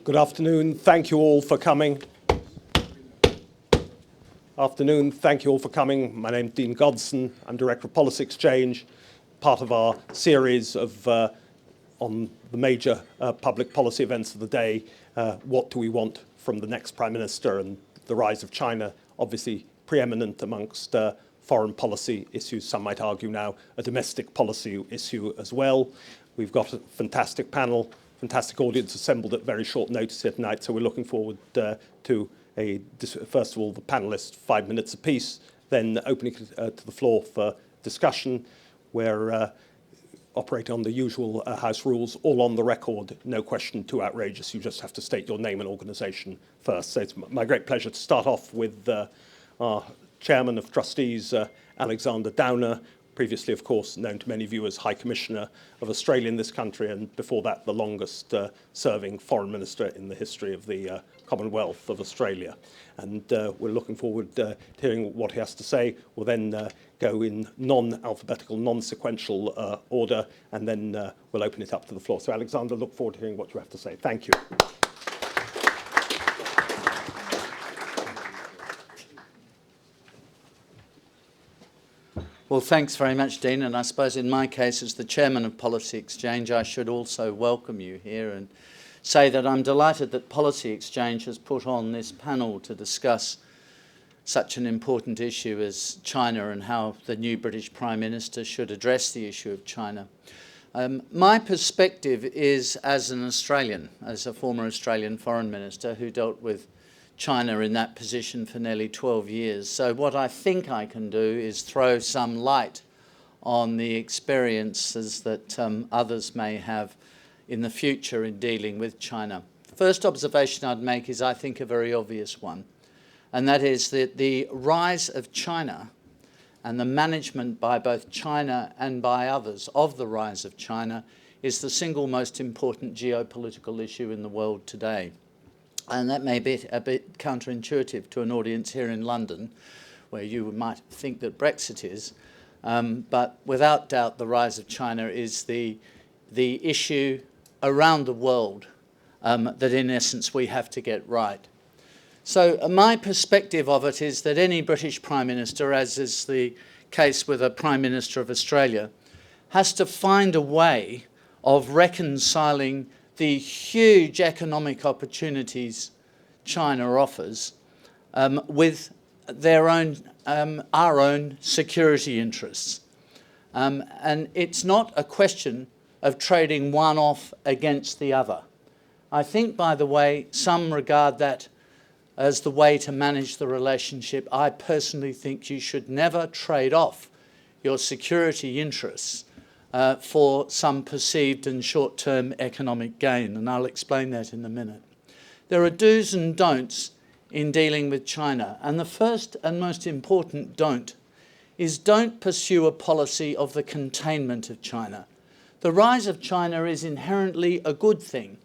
Good afternoon. Thank you all for coming. Afternoon. Thank you all for coming. My name's Dean Godson. I'm Director of Policy Exchange, part of our series of on the major public policy events of the day. What do we want from the next Prime Minister? And the rise of China, obviously preeminent amongst foreign policy issues. Some might argue now a domestic policy issue as well. We've got a fantastic panel, fantastic audience assembled at very short notice here tonight. So we're looking forward to first of all, the panelists, 5 minutes apiece, then opening to the floor for discussion. We're operating on the usual House rules, all on the record, no question too outrageous. You just have to state your name and organisation first. So it's my great pleasure to start off with our Chairman of Trustees, Alexander Downer, previously, of course, known to many of you as High Commissioner of Australia in this country, and before that, the longest serving Foreign Minister in the history of the Commonwealth of Australia. And we're looking forward to hearing what he has to say. We'll then go in non-alphabetical, non-sequential order, and then we'll open it up to the floor. So, Alexander, look forward to hearing what you have to say. Thank you. Well, thanks very much, Dean. And I suppose in my case, as the Chairman of Policy Exchange, I should also welcome you here and say that I'm delighted that Policy Exchange has put on this panel to discuss such an important issue as China and how the new British Prime Minister should address the issue of China. My perspective is as an Australian, as a former Australian Foreign Minister who dealt with China in that position for nearly 12 years. So what I think I can do is throw some light on the experiences that others may have in the future in dealing with China. The first observation I'd make is, I think, a very obvious one, and that is that the rise of China and the management by both China and by others of the rise of China is the single most important geopolitical issue in the world today. And that may be a bit counterintuitive to an audience here in London, where you might think that Brexit is. But without doubt, the rise of China is the issue around the world that, in essence, we have to get right. So my perspective of it is that any British Prime Minister, as is the case with a Prime Minister of Australia, has to find a way of reconciling the huge economic opportunities China offers with their own, our own security interests. And it's not a question of trading one off against the other. I think, by the way, some regard that as the way to manage the relationship. I personally think you should never trade off your security interests for some perceived and short-term economic gain, and I'll explain that in a minute. There are do's and don'ts in dealing with China, and the first and most important don't is don't pursue a policy of the containment of China. The rise of China is inherently a good thing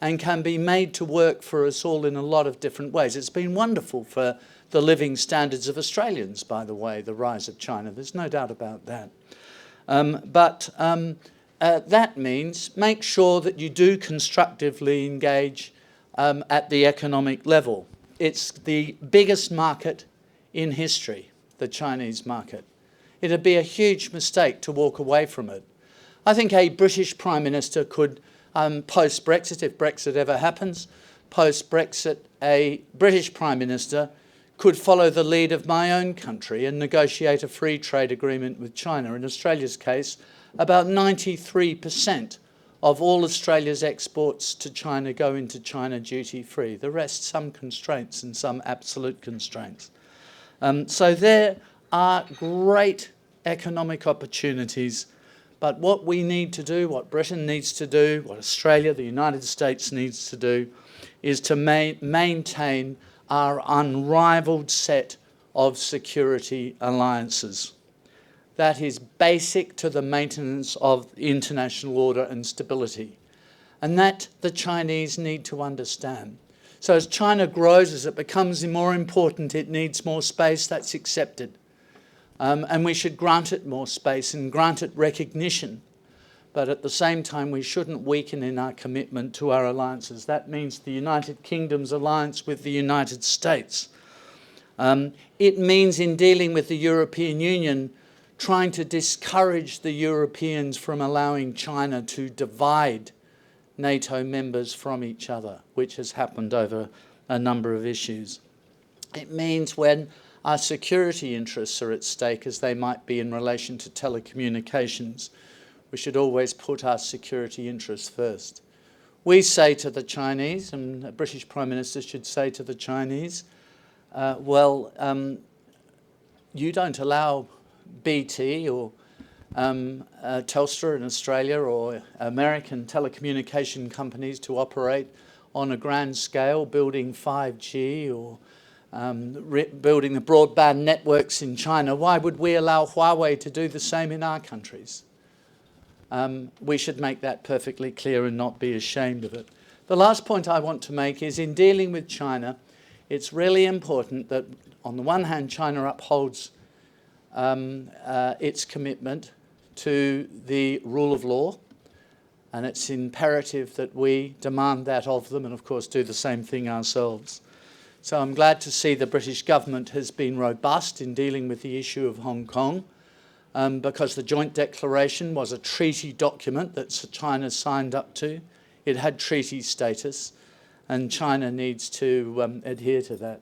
and can be made to work for us all in a lot of different ways. It's been wonderful for the living standards of Australians, by the way, the rise of China. There's no doubt about that. That means make sure that you do constructively engage at the economic level. It's the biggest market in history, the Chinese market. It'd be a huge mistake to walk away from it. I think a British Prime Minister could, post-Brexit, if Brexit ever happens, post-Brexit, a British Prime Minister could follow the lead of my own country and negotiate a free trade agreement with China. In Australia's case, about 93% of all Australia's exports to China go into China duty-free. The rest, some constraints and some absolute constraints. So there are great economic opportunities, but what we need to do, what Britain needs to do, what Australia, the United States needs to do, is to maintain our unrivaled set of security alliances. That is basic to the maintenance of international order and stability, and that the Chinese need to understand. So as China grows, as it becomes more important, it needs more space. That's accepted. And we should grant it more space and grant it recognition. but at the same time we shouldn't weaken in our commitment to our alliances. That means the United Kingdom's alliance with the United States. It means in dealing with the European Union, trying to discourage the Europeans from allowing China to divide NATO members from each other, which has happened over a number of issues. It means when our security interests are at stake, as they might be in relation to telecommunications, we should always put our security interests first. We say to the Chinese, and a British Prime Minister should say to the Chinese, you don't allow BT or Telstra in Australia or American telecommunication companies to operate on a grand scale, building 5G or building the broadband networks in China. Why would we allow Huawei to do the same in our countries? We should make that perfectly clear and not be ashamed of it. The last point I want to make is in dealing with China, it's really important that on the one hand China upholds its commitment to the rule of law, and it's imperative that we demand that of them and of course do the same thing ourselves. So I'm glad to see the British government has been robust in dealing with the issue of Hong Kong, because the joint declaration was a treaty document that China signed up to. It had treaty status, and China needs to adhere to that.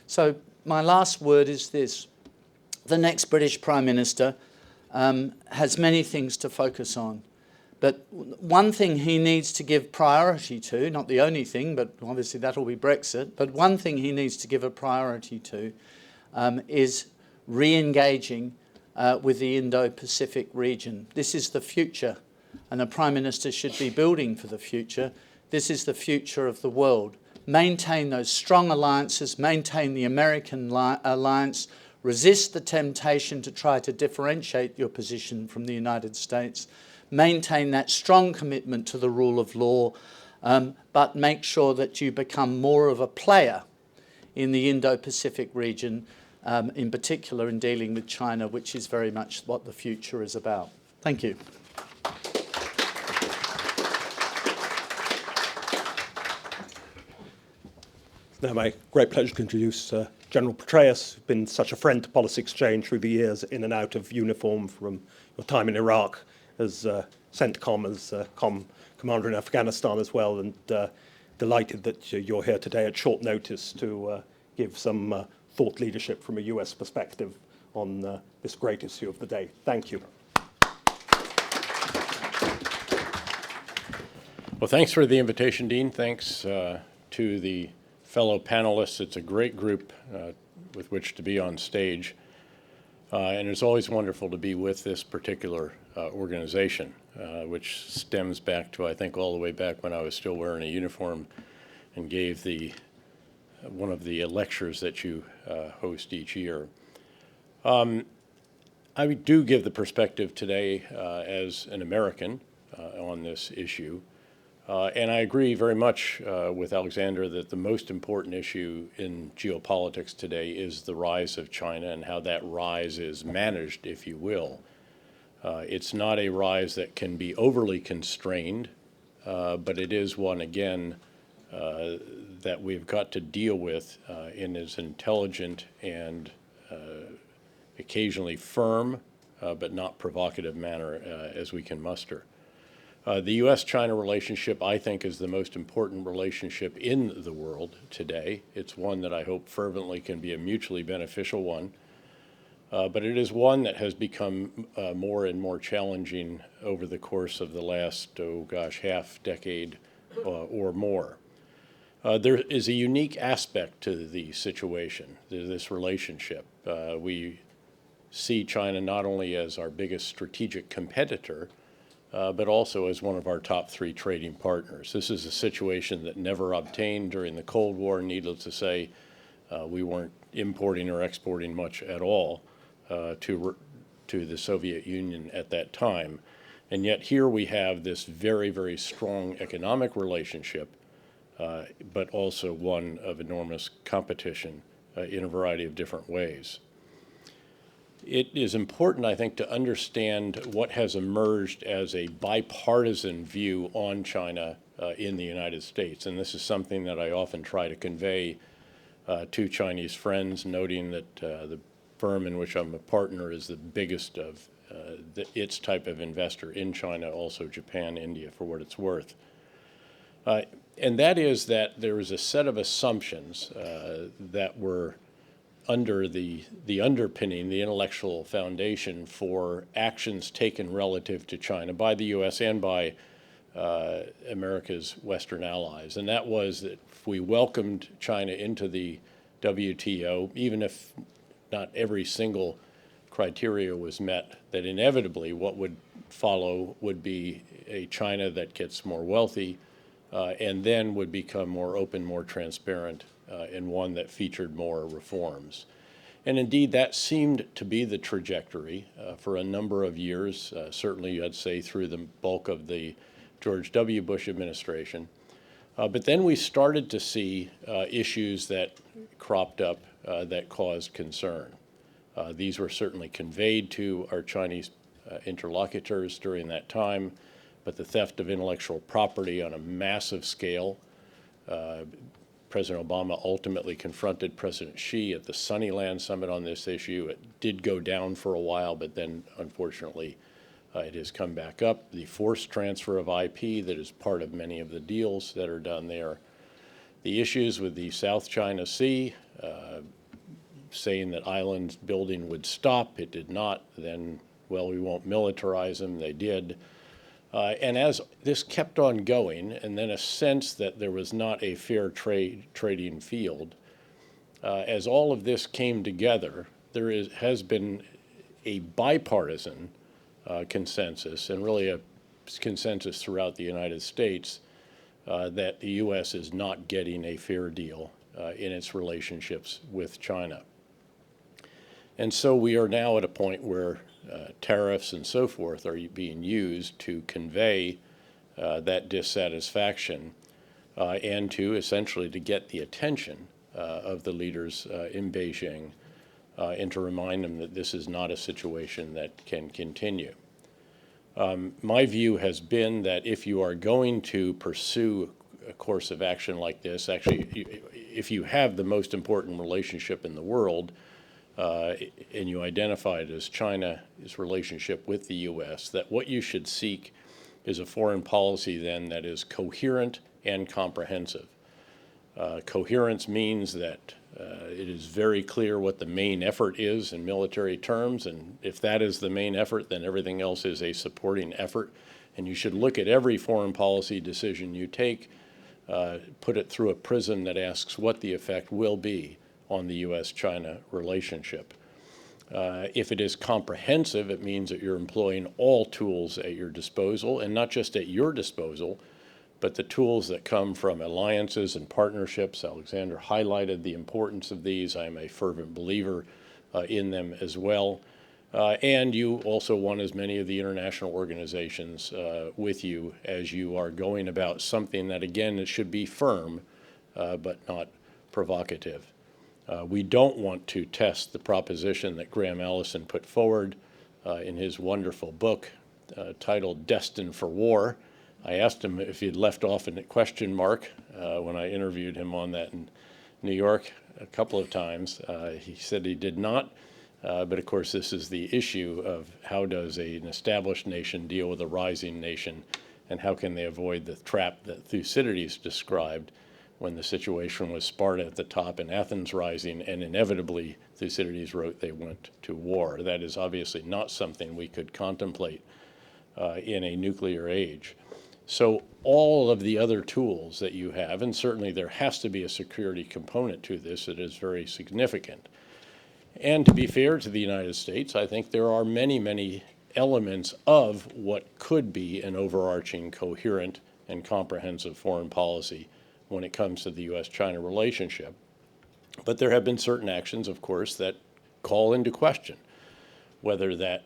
So my last word is this. The next British Prime Minister has many things to focus on. But one thing he needs to give priority to, not the only thing, but obviously that will be Brexit, but one thing he needs to give a priority to is re-engaging with the Indo-Pacific region. This is the future, and a Prime Minister should be building for the future. This is the future of the world. Maintain those strong alliances, maintain the American alliance, resist the temptation to try to differentiate your position from the United States, maintain that strong commitment to the rule of law, but make sure that you become more of a player in the Indo-Pacific region, in particular in dealing with China, which is very much what the future is about. Thank you. It's now my great pleasure to introduce General Petraeus, who's been such a friend to Policy Exchange through the years, in and out of uniform from your time in Iraq, as CENTCOM, as commander in Afghanistan as well, and delighted that you're here today at short notice to give some thought leadership from a US perspective on this great issue of the day. Thank you. Well, thanks for the invitation, Dean. Thanks to the fellow panelists. It's a great group with which to be on stage. And it's always wonderful to be with this particular organization, which stems back to, I think, all the way back when I was still wearing a uniform and gave one of the lectures that you host each year. I do give the perspective today as an American on this issue. And I agree very much with Alexander that the most important issue in geopolitics today is the rise of China and how that rise is managed, if you will. It's not a rise that can be overly constrained, but it is one, again, that we've got to deal with in as intelligent and occasionally firm, but not provocative manner as we can muster. The U.S.-China relationship, I think, is the most important relationship in the world today. It's one that I hope fervently can be a mutually beneficial one. But it is one that has become more and more challenging over the course of the last, half decade or more. There is a unique aspect to the situation, this relationship. We see China not only as our biggest strategic competitor, but also as one of our top 3 trading partners. This is a situation that never obtained during the Cold War. Needless to say, we weren't importing or exporting much at all to the Soviet Union at that time. And yet here we have this very, very strong economic relationship, but also one of enormous competition in a variety of different ways. It is important, I think, to understand what has emerged as a bipartisan view on China in the United States. And this is something that I often try to convey to Chinese friends, noting that the firm in which I'm a partner is the biggest of its type of investor in China, also Japan, India, for what it's worth. And that is that there is a set of assumptions that were under the underpinning, the intellectual foundation for actions taken relative to China by the U.S. and by America's Western allies. And that was that if we welcomed China into the WTO, even if not every single criteria was met, that inevitably what would follow would be a China that gets more wealthy and then would become more open, more transparent, and one that featured more reforms. And indeed, that seemed to be the trajectory for a number of years, certainly I'd say through the bulk of the George W. Bush administration. But then we started to see issues that cropped up that caused concern. These were certainly conveyed to our Chinese interlocutors during that time, but the theft of intellectual property on a massive scale. President Obama ultimately confronted President Xi at the Sunnyland Summit on this issue. It did go down for a while, but then unfortunately it has come back up. The forced transfer of IP that is part of many of the deals that are done there. The issues with the South China Sea, saying that island building would stop. It did not. Then, well, we won't militarize them. They did. And as this kept on going, and then a sense that there was not a fair trading field, as all of this came together, has been a bipartisan consensus, and really a consensus throughout the United States, that the U.S. is not getting a fair deal in its relationships with China. And so we are now at a point where tariffs and so forth are being used to convey that dissatisfaction and to essentially to get the attention of the leaders in Beijing and to remind them that this is not a situation that can continue. My view has been that if you are going to pursue a course of action like this, actually, if you have the most important relationship in the world, and you identify it as China's relationship with the U.S., that what you should seek is a foreign policy then that is coherent and comprehensive. Coherence means that it is very clear what the main effort is in military terms, and if that is the main effort, then everything else is a supporting effort. And you should look at every foreign policy decision you take, put it through a prism that asks what the effect will be on the U.S.-China relationship. If it is comprehensive, it means that you're employing all tools at your disposal, and not just at your disposal, but the tools that come from alliances and partnerships. Alexander highlighted the importance of these. I am a fervent believer in them as well. And you also want as many of the international organizations with you as you are going about something that, again, it should be firm, but not provocative. We don't want to test the proposition that Graham Allison put forward in his wonderful book titled Destined for War. I asked him if he'd left off a question mark when I interviewed him on that in New York a couple of times. He said he did not, but of course this is the issue of how does an established nation deal with a rising nation, and how can they avoid the trap that Thucydides described when the situation was Sparta at the top and Athens rising, and inevitably Thucydides wrote they went to war. That is obviously not something we could contemplate in a nuclear age. So all of the other tools that you have, and certainly there has to be a security component to this that is very significant. And to be fair to the United States, I think there are many, many elements of what could be an overarching, coherent, and comprehensive foreign policy when it comes to the U.S.-China relationship. But there have been certain actions, of course, that call into question whether that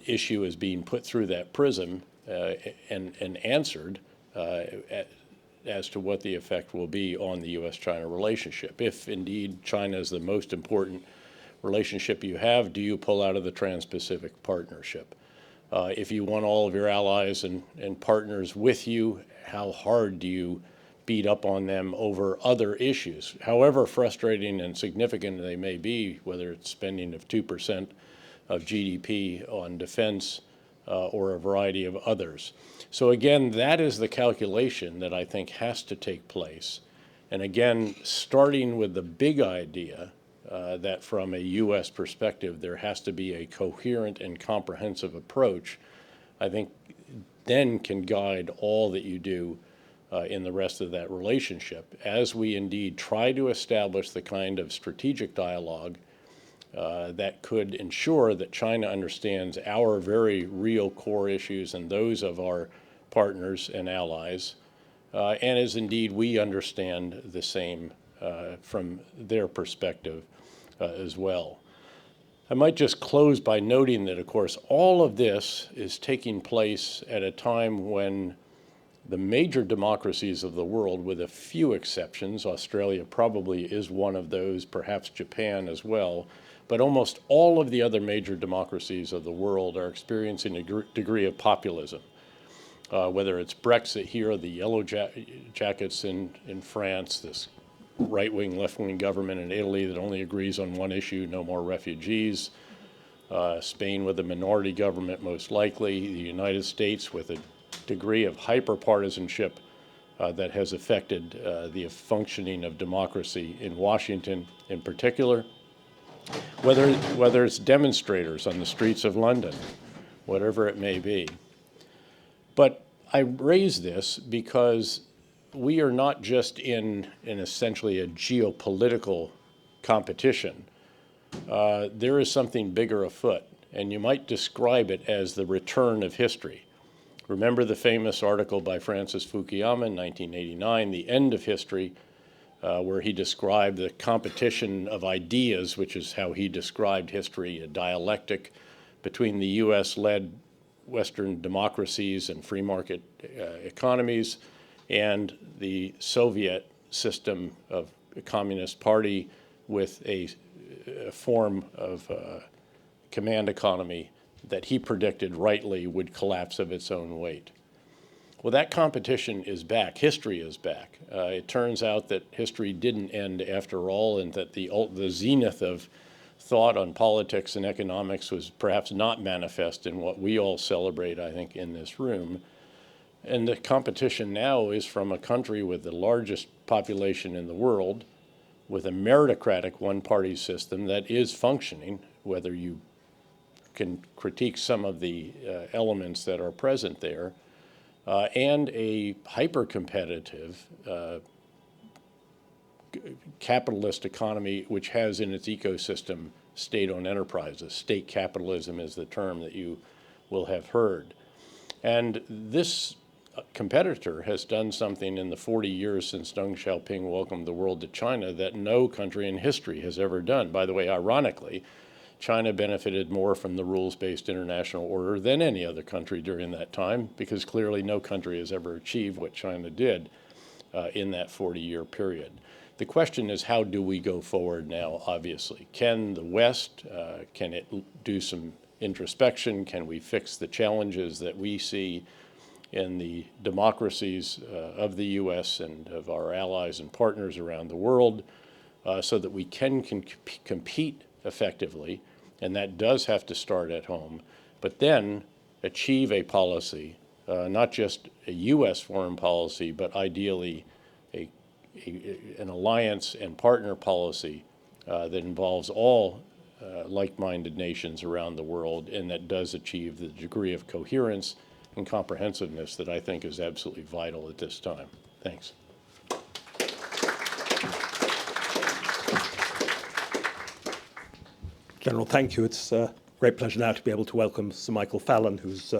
issue is being put through that prism and answered as to what the effect will be on the U.S.-China relationship. If indeed China is the most important relationship you have, do you pull out of the Trans-Pacific Partnership? If you want all of your allies and partners with you, how hard do you beat up on them over other issues, however frustrating and significant they may be, whether it's spending of 2% of GDP on defense or a variety of others. So again, that is the calculation that I think has to take place. And again, starting with the big idea that from a U.S. perspective, there has to be a coherent and comprehensive approach, I think then can guide all that you do in the rest of that relationship, as we indeed try to establish the kind of strategic dialogue that could ensure that China understands our very real core issues and those of our partners and allies, and as indeed we understand the same from their perspective as well. I might just close by noting that, of course, all of this is taking place at a time when the major democracies of the world, with a few exceptions, Australia probably is one of those, perhaps Japan as well, but almost all of the other major democracies of the world are experiencing a degree of populism. Whether it's Brexit here, the yellow jackets in France, this right-wing, left-wing government in Italy that only agrees on one issue, no more refugees, Spain with a minority government most likely, the United States with a degree of hyper-partisanship that has affected the functioning of democracy in Washington in particular, whether it's demonstrators on the streets of London, whatever it may be. But I raise this because we are not just in essentially a geopolitical competition. There is something bigger afoot, and you might describe it as the return of history. Remember the famous article by Francis Fukuyama in 1989, The End of History, where he described the competition of ideas, which is how he described history, a dialectic between the US-led Western democracies and free market economies and the Soviet system of a communist party with a form of command economy that he predicted rightly would collapse of its own weight. Well, that competition is back. History is back. It turns out that history didn't end after all, and that the zenith of thought on politics and economics was perhaps not manifest in what we all celebrate, I think, in this room. And the competition now is from a country with the largest population in the world, with a meritocratic one-party system that is functioning, whether you can critique some of the elements that are present there, and a hyper-competitive capitalist economy which has in its ecosystem state-owned enterprises. State capitalism is the term that you will have heard. And this competitor has done something in the 40 years since Deng Xiaoping welcomed the world to China that no country in history has ever done. By the way, ironically, China benefited more from the rules-based international order than any other country during that time, because clearly no country has ever achieved what China did in that 40-year period. The question is, how do we go forward now, obviously? Can the West, can it do some introspection? Can we fix the challenges that we see in the democracies of the U.S. and of our allies and partners around the world so that we can compete effectively, and that does have to start at home, but then achieve a policy, not just a U.S. foreign policy, but ideally an alliance and partner policy that involves all like-minded nations around the world, and that does achieve the degree of coherence and comprehensiveness that I think is absolutely vital at this time. Thanks. General, thank you. It's a great pleasure now to be able to welcome Sir Michael Fallon, whose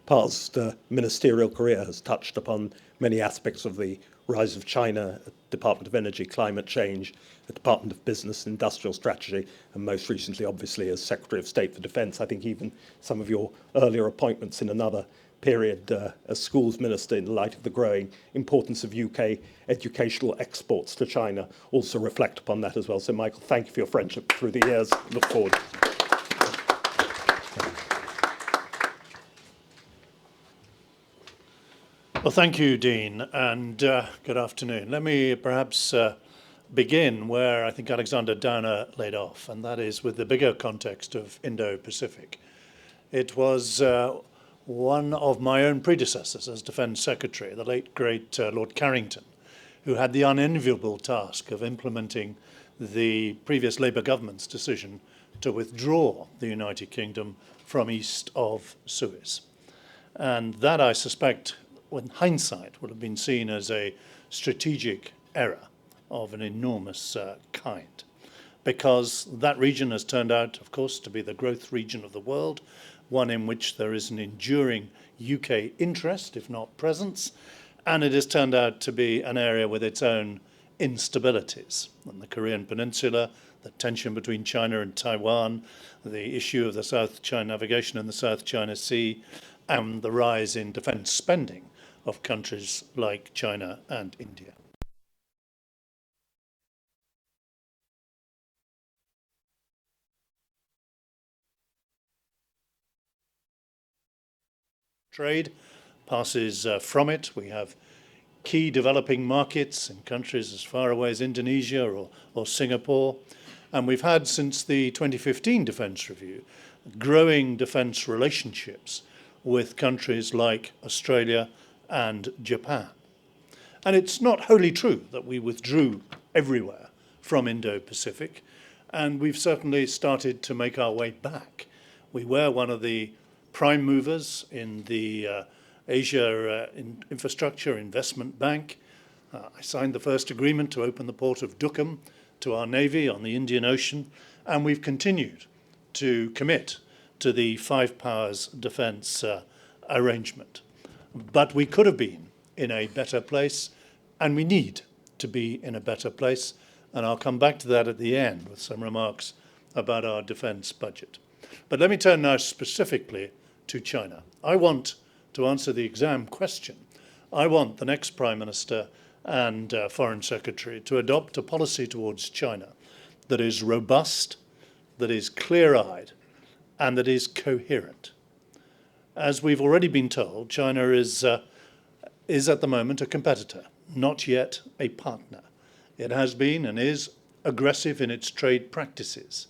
past ministerial career has touched upon many aspects of the rise of China, Department of Energy, climate change, the Department of Business and Industrial Strategy, and most recently, obviously, as Secretary of State for Defence. I think even some of your earlier appointments in another period as schools minister, in light of the growing importance of UK educational exports to China, also reflect upon that as well. So, Michael, thank you for your friendship through the years. Look forward. Well, thank you, Dean, and good afternoon. Let me perhaps begin where I think Alexander Downer laid off, and that is with the bigger context of Indo-Pacific. It was one of my own predecessors as Defence Secretary, the late, great Lord Carrington, who had the unenviable task of implementing the previous Labour government's decision to withdraw the United Kingdom from east of Suez. And that, I suspect, in hindsight, would have been seen as a strategic error of an enormous kind, because that region has turned out, of course, to be the growth region of the world, one in which there is an enduring UK interest, if not presence, and it has turned out to be an area with its own instabilities. On the Korean Peninsula, the tension between China and Taiwan, the issue of the South China navigation in the South China Sea, and the rise in defence spending of countries like China and India. Trade passes from it. We have key developing markets in countries as far away as Indonesia or Singapore. And we've had, since the 2015 Defence Review, growing defence relationships with countries like Australia and Japan. And it's not wholly true that we withdrew everywhere from Indo-Pacific, and we've certainly started to make our way back. We were one of the prime movers in the Asia Infrastructure Investment Bank. I signed the first agreement to open the port of Duqm to our Navy on the Indian Ocean, and we've continued to commit to the Five Powers defence arrangement. But we could have been in a better place, and we need to be in a better place, and I'll come back to that at the end with some remarks about our defence budget. But let me turn now specifically to China. I want to answer the exam question. I want the next Prime Minister and Foreign Secretary to adopt a policy towards China that is robust, that is clear-eyed, and that is coherent. As we've already been told, China is at the moment a competitor, not yet a partner. It has been and is aggressive in its trade practices.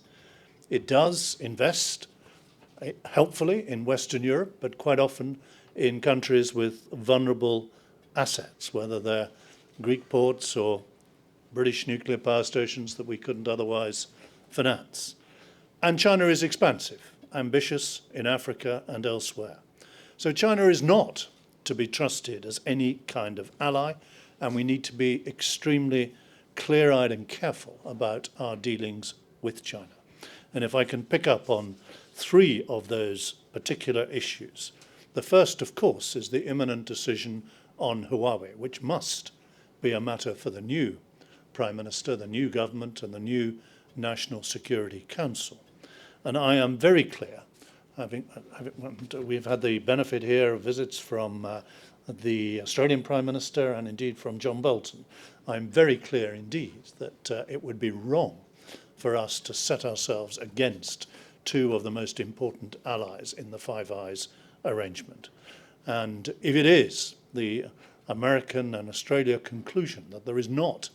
It does invest helpfully in Western Europe, but quite often in countries with vulnerable assets, whether they're Greek ports or British nuclear power stations that we couldn't otherwise finance. And China is expansive, ambitious in Africa and elsewhere. So China is not to be trusted as any kind of ally, and we need to be extremely clear-eyed and careful about our dealings with China. And if I can pick up on three of those particular issues. The first, of course, is the imminent decision on Huawei, which must be a matter for the new Prime Minister, the new government, and the new National Security Council. And I am very clear, we've had the benefit here of visits from the Australian Prime Minister and indeed from John Bolton. I'm very clear indeed that it would be wrong for us to set ourselves against two of the most important allies in the Five Eyes arrangement. And if it is the American and Australia conclusion that there is not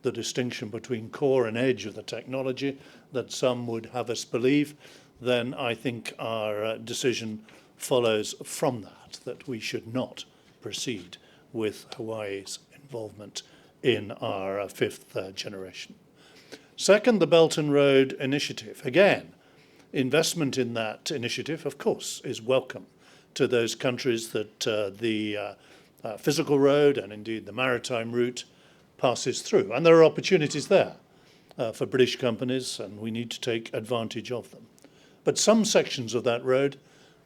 the distinction between core and edge of the technology that some would have us believe, then I think our decision follows from that we should not proceed with Hawaii's involvement in our fifth generation. Second, the Belt and Road Initiative. Again, investment in that initiative, of course, is welcome to those countries that the physical road and indeed the maritime route passes through. And there are opportunities there for British companies, and we need to take advantage of them. But some sections of that road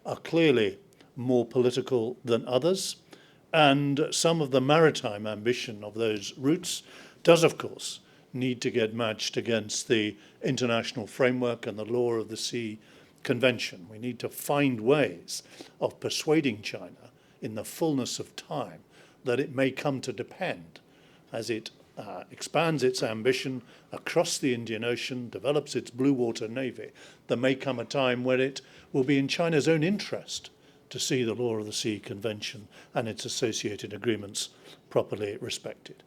are clearly more political than others. And some of the maritime ambition of those routes does, of course, need to get matched against the international framework and the law of the sea convention. We need to find ways of persuading China in the fullness of time that it may come to depend as it expands its ambition across the Indian Ocean, develops its blue water navy. There may come a time where it will be in China's own interest to see the law of the sea convention and its associated agreements properly respected.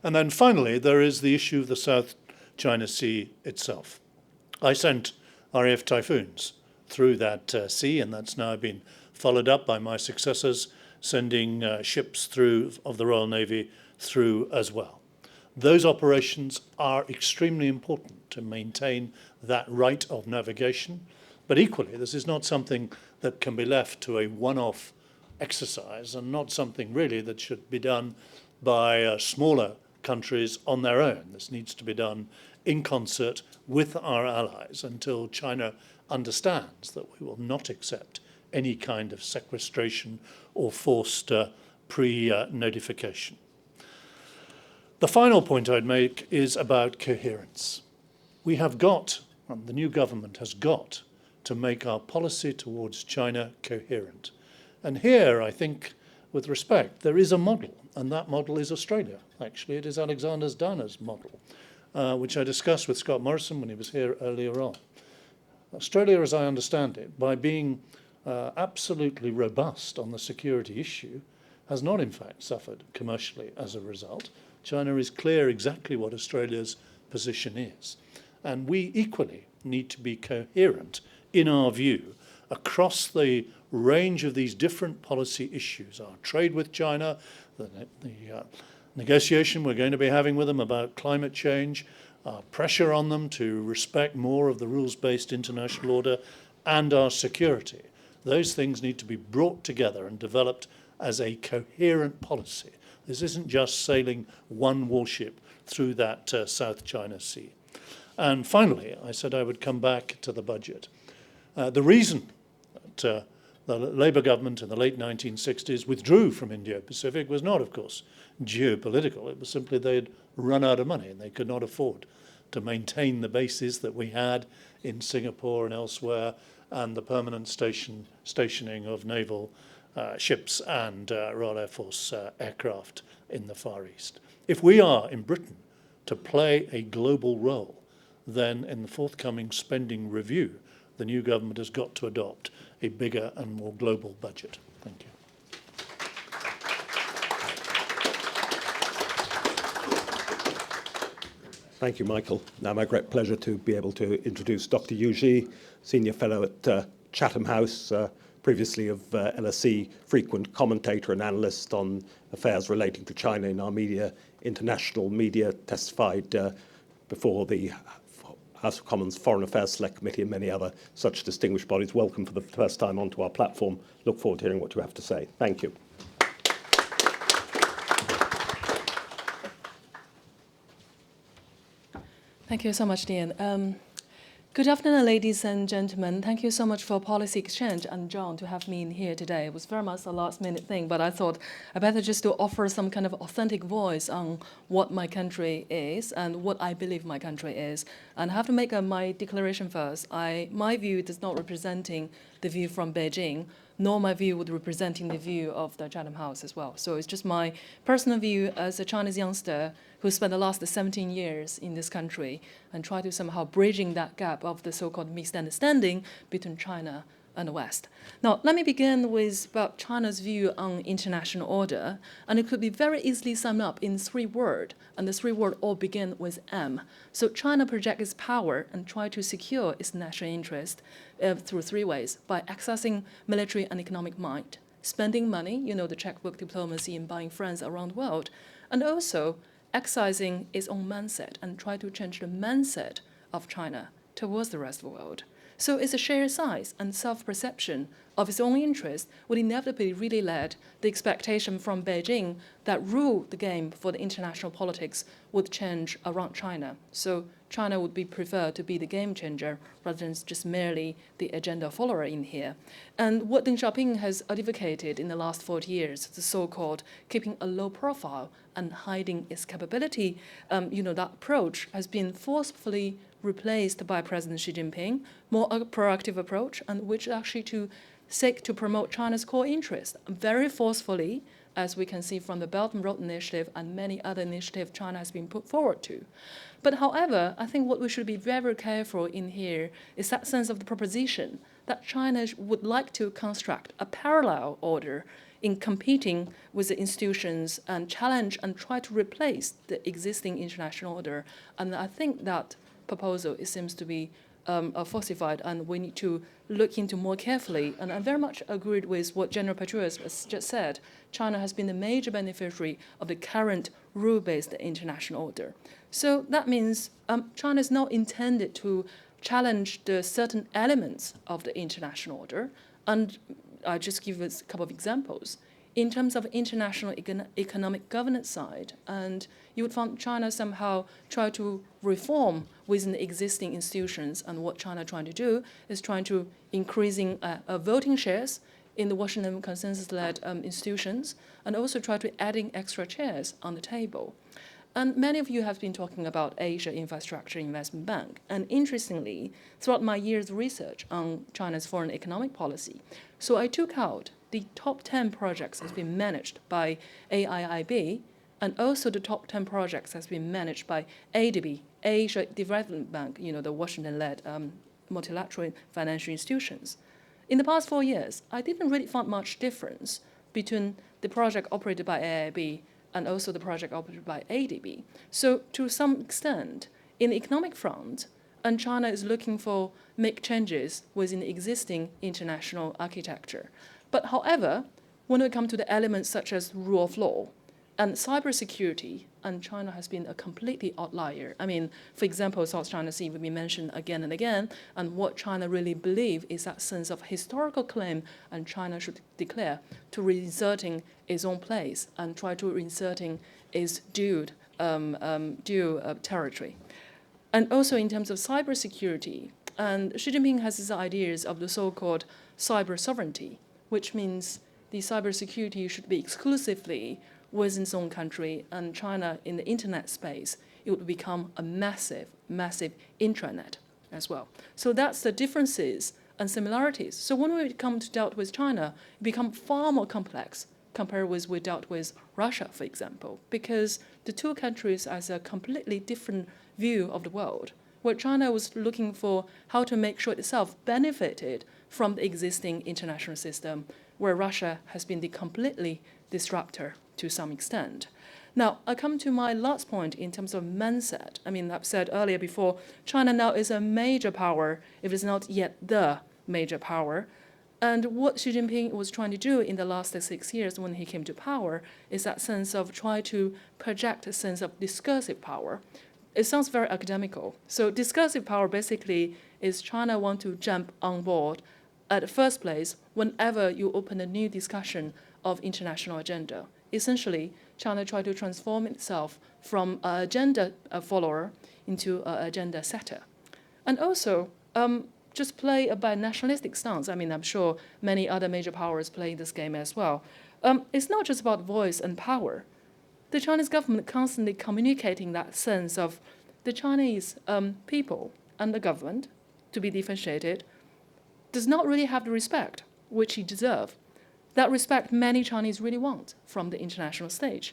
And then finally, there is the issue of the South China Sea itself. I sent RAF Typhoons through that sea, and that's now been followed up by my successors sending ships through of the Royal Navy through as well. Those operations are extremely important to maintain that right of navigation, but equally, this is not something that can be left to a one-off exercise and not something really that should be done by smaller countries on their own. This needs to be done in concert with our allies until China understands that we will not accept any kind of sequestration or forced pre-notification. The final point I'd make is about coherence. We have got, and the new government has got, to make our policy towards China coherent. And here, I think, with respect, there is a model, and that model is Australia. Actually, it is Alexander Dana's model, which I discussed with Scott Morrison when he was here earlier on. Australia, as I understand it, by being absolutely robust on the security issue, has not in fact suffered commercially as a result. China is clear exactly what Australia's position is. And we equally need to be coherent in our view across the range of these different policy issues. Our trade with China, the negotiation we're going to be having with them about climate change, our pressure on them to respect more of the rules-based international order, and our security. Those things need to be brought together and developed as a coherent policy. This isn't just sailing one warship through that South China Sea. And finally, I said I would come back to the budget. The reason that the Labour government in the late 1960s withdrew from Indo-Pacific was not, of course, geopolitical. It was simply they'd run out of money and they could not afford to maintain the bases that we had in Singapore and elsewhere, and the permanent stationing of naval ships and Royal Air Force aircraft in the Far East. If we are in Britain to play a global role, then in the forthcoming spending review, the new government has got to adopt a bigger and more global budget. Thank you. Thank you, Michael. Now, my great pleasure to be able to introduce Dr. Yu Ji, Senior Fellow at Chatham House, previously of LSE, frequent commentator and analyst on affairs relating to China in our media, international media, testified before the House of Commons Foreign Affairs Select Committee and many other such distinguished bodies. Welcome for the first time onto our platform. Look forward to hearing what you have to say. Thank you. Thank you so much, Dean. Good afternoon, ladies and gentlemen. Thank you so much for Policy Exchange and John to have me in here today. It was very much a last-minute thing, but I thought I better just to offer some kind of authentic voice on what my country is and what I believe my country is. And I have to make my declaration first. My view is not representing the view from Beijing, nor my view would representing the view of the Chatham House as well. So it's just my personal view as a Chinese youngster who spent the last 17 years in this country and try to somehow bridging that gap of the so-called misunderstanding between China and the West. Now, let me begin with about China's view on international order, and it could be very easily summed up in 3 words, and the 3 words all begin with M. So China projects its power and try to secure its national interest through 3 ways: by accessing military and economic might, spending money, you know, the checkbook diplomacy and buying friends around the world, and also exercising its own mindset and try to change the mindset of China towards the rest of the world. So it's a shared size and self-perception of its own interest would inevitably really lead the expectation from Beijing that rule the game for the international politics would change around China. So China would be preferred to be the game changer rather than just merely the agenda follower in here. And what Deng Xiaoping has advocated in the last 40 years, the so-called keeping a low profile and hiding its capability, that approach has been forcefully replaced by President Xi Jinping, more a proactive approach, and which actually to seek to promote China's core interest very forcefully, as we can see from the Belt and Road Initiative and many other initiatives China has been put forward to. But however, I think what we should be very, very careful in here is that sense of the proposition that China would like to construct a parallel order in competing with the institutions and challenge and try to replace the existing international order. And I think that proposal, it seems to be falsified, and we need to look into more carefully. And I very much agreed with what General Petraeus has just said. China has been the major beneficiary of the current rule-based international order. So that means China is not intended to challenge the certain elements of the international order. And I just give us a couple of examples. In terms of international economic governance side, and you would find China somehow try to reform within the existing institutions, and what China trying to do is trying to increasing voting shares in the Washington consensus-led institutions, and also try to adding extra chairs on the table. And many of you have been talking about Asia Infrastructure Investment Bank. And interestingly, throughout my years of research on China's foreign economic policy, so I took out the top 10 projects has been managed by AIIB, and also the top 10 projects has been managed by ADB, Asia Development Bank, the Washington-led multilateral financial institutions. In the past 4 years, I didn't really find much difference between the project operated by AIIB and also the project operated by ADB. So to some extent, in the economic front, and China is looking for make changes within the existing international architecture. But however, when we come to the elements such as rule of law and cybersecurity, and China has been a completely outlier. I mean, for example, South China Sea will be mentioned again and again, and what China really believes is that sense of historical claim, and China should declare to reinserting its own place and try to reinserting its due territory. And also in terms of cybersecurity, and Xi Jinping has his ideas of the so-called cyber sovereignty, which means the cybersecurity should be exclusively within its own country, and China in the internet space, it would become a massive, massive intranet as well. So that's the differences and similarities. So when we come to dealt with China, it becomes far more complex compared with we dealt with Russia, for example, because the two countries has a completely different view of the world, where China was looking for how to make sure itself benefited from the existing international system, where Russia has been the completely disruptor to some extent. Now, I come to my last point in terms of mindset. I mean, I've said earlier before, China now is a major power, if it's not yet the major power. And what Xi Jinping was trying to do in the last 6 years when he came to power is that sense of try to project a sense of discursive power. It sounds very academical. So discursive power basically is China want to jump on board at the first place whenever you open a new discussion of international agenda. Essentially, China tried to transform itself from an agenda follower into an agenda setter. And also, just play a bi-nationalistic stance. I mean, I'm sure many other major powers play this game as well. It's not just about voice and power. The Chinese government constantly communicating that sense of the Chinese people and the government, to be differentiated, does not really have the respect which he deserves. That respect many Chinese really want from the international stage.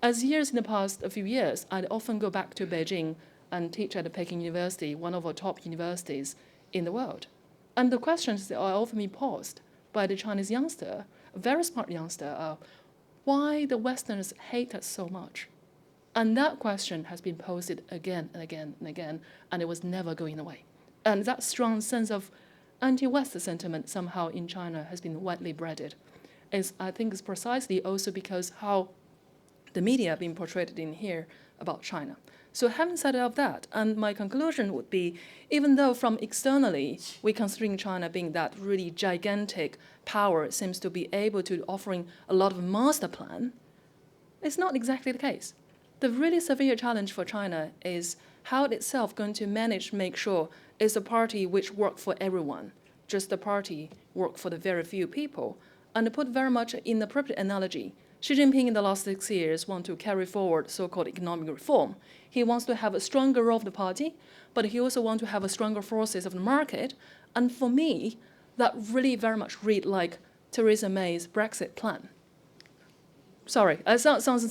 As years in the past, a few years, I'd often go back to Beijing and teach at the Peking University, one of our top universities in the world. And the questions that are often being posed by the Chinese youngster, a very smart youngster, are why the Westerners hate us so much. And that question has been posed again and again and again, and it was never going away. And that strong sense of anti-West sentiment somehow in China has been widely bred. I think it's precisely also because how the media have been portrayed in here about China. So having said all of that, and my conclusion would be, even though from externally, we're considering China being that really gigantic power seems to be able to offering a lot of master plan, it's not exactly the case. The really severe challenge for China is how itself going to manage make sure it's a party which work for everyone, just the party work for the very few people. And to put very much in the appropriate analogy, Xi Jinping in the last 6 years want to carry forward so-called economic reform. He wants to have a stronger role of the party, but he also wants to have a stronger forces of the market. And for me, that really very much read like Theresa May's Brexit plan. Sorry, it sounds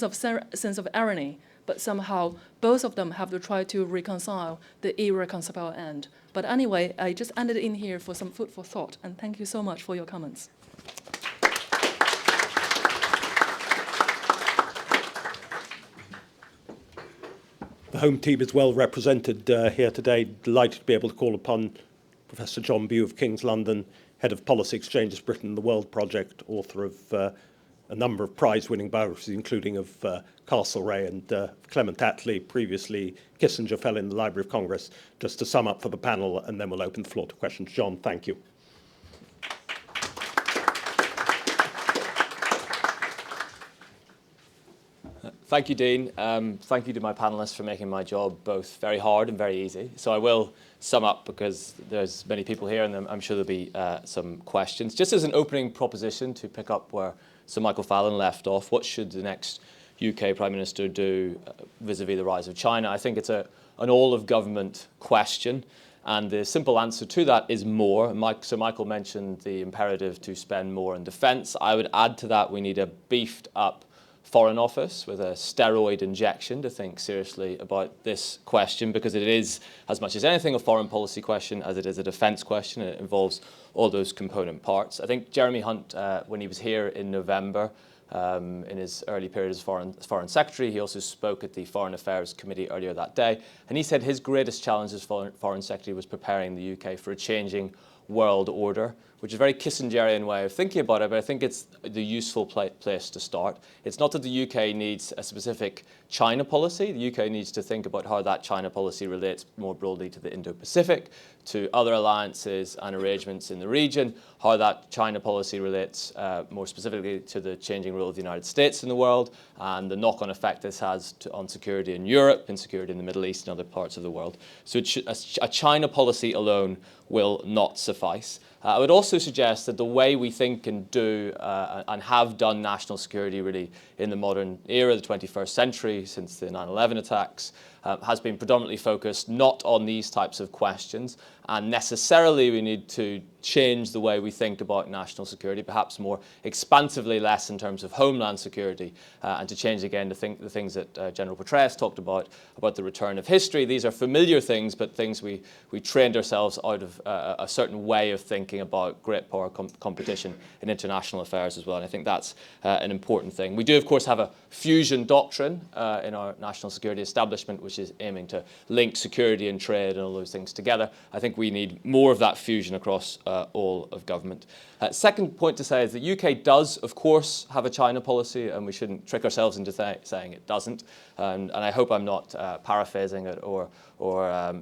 sense of irony, but somehow both of them have to try to reconcile the irreconcilable end. But anyway, I just ended in here for some food for thought, and thank you so much for your comments. The home team is well represented here today. Delighted to be able to call upon Professor John Bew of King's London, Head of Policy Exchanges Britain and the World Project, author of a number of prize-winning biographies, including of Castlereagh and Clement Attlee, previously Kissinger Fellow in the Library of Congress, just to sum up for the panel, and then we'll open the floor to questions. John, thank you. Thank you, Dean. Thank you to my panelists for making my job both very hard and very easy. So I will sum up because there's many people here and I'm sure there'll be some questions. Just as an opening proposition to pick up where Sir Michael Fallon left off, what should the next UK Prime Minister do vis-a-vis the rise of China? I think it's an all-of-government question. And the simple answer to that is more. Sir Michael mentioned the imperative to spend more on defence. I would add to that we need a beefed up Foreign Office with a steroid injection to think seriously about this question, because it is, as much as anything, a foreign policy question as it is a defence question. It involves all those component parts. I think Jeremy Hunt, when he was here in November, in his early period as Foreign Secretary, he also spoke at the Foreign Affairs Committee earlier that day, and he said his greatest challenge as Foreign Secretary was preparing the UK for a changing world order, which is a very Kissingerian way of thinking about it, but I think it's the useful place to start. It's not that the UK needs a specific China policy. The UK needs to think about how that China policy relates more broadly to the Indo-Pacific, to other alliances and arrangements in the region, how that China policy relates more specifically to the changing role of the United States in the world, and the knock-on effect this has on security in Europe, insecurity in the Middle East and other parts of the world. So a China policy alone will not suffice. I would also suggest that the way we think and do and have done national security really in the modern era, the 21st century, since the 9/11 attacks, has been predominantly focused not on these types of questions, and necessarily we need to change the way we think about national security, perhaps more expansively, less in terms of homeland security, and to change again to think the things that General Petraeus talked about the return of history. These are familiar things, but things we trained ourselves out of a certain way of thinking about great power competition in international affairs as well, and I think that's an important thing. We do, of course, have a fusion doctrine in our national security establishment, which is aiming to link security and trade and all those things together. I think we need more of that fusion across all of government. Second point to say is that UK does, of course, have a China policy, and we shouldn't trick ourselves into saying it doesn't. And I hope I'm not paraphrasing it or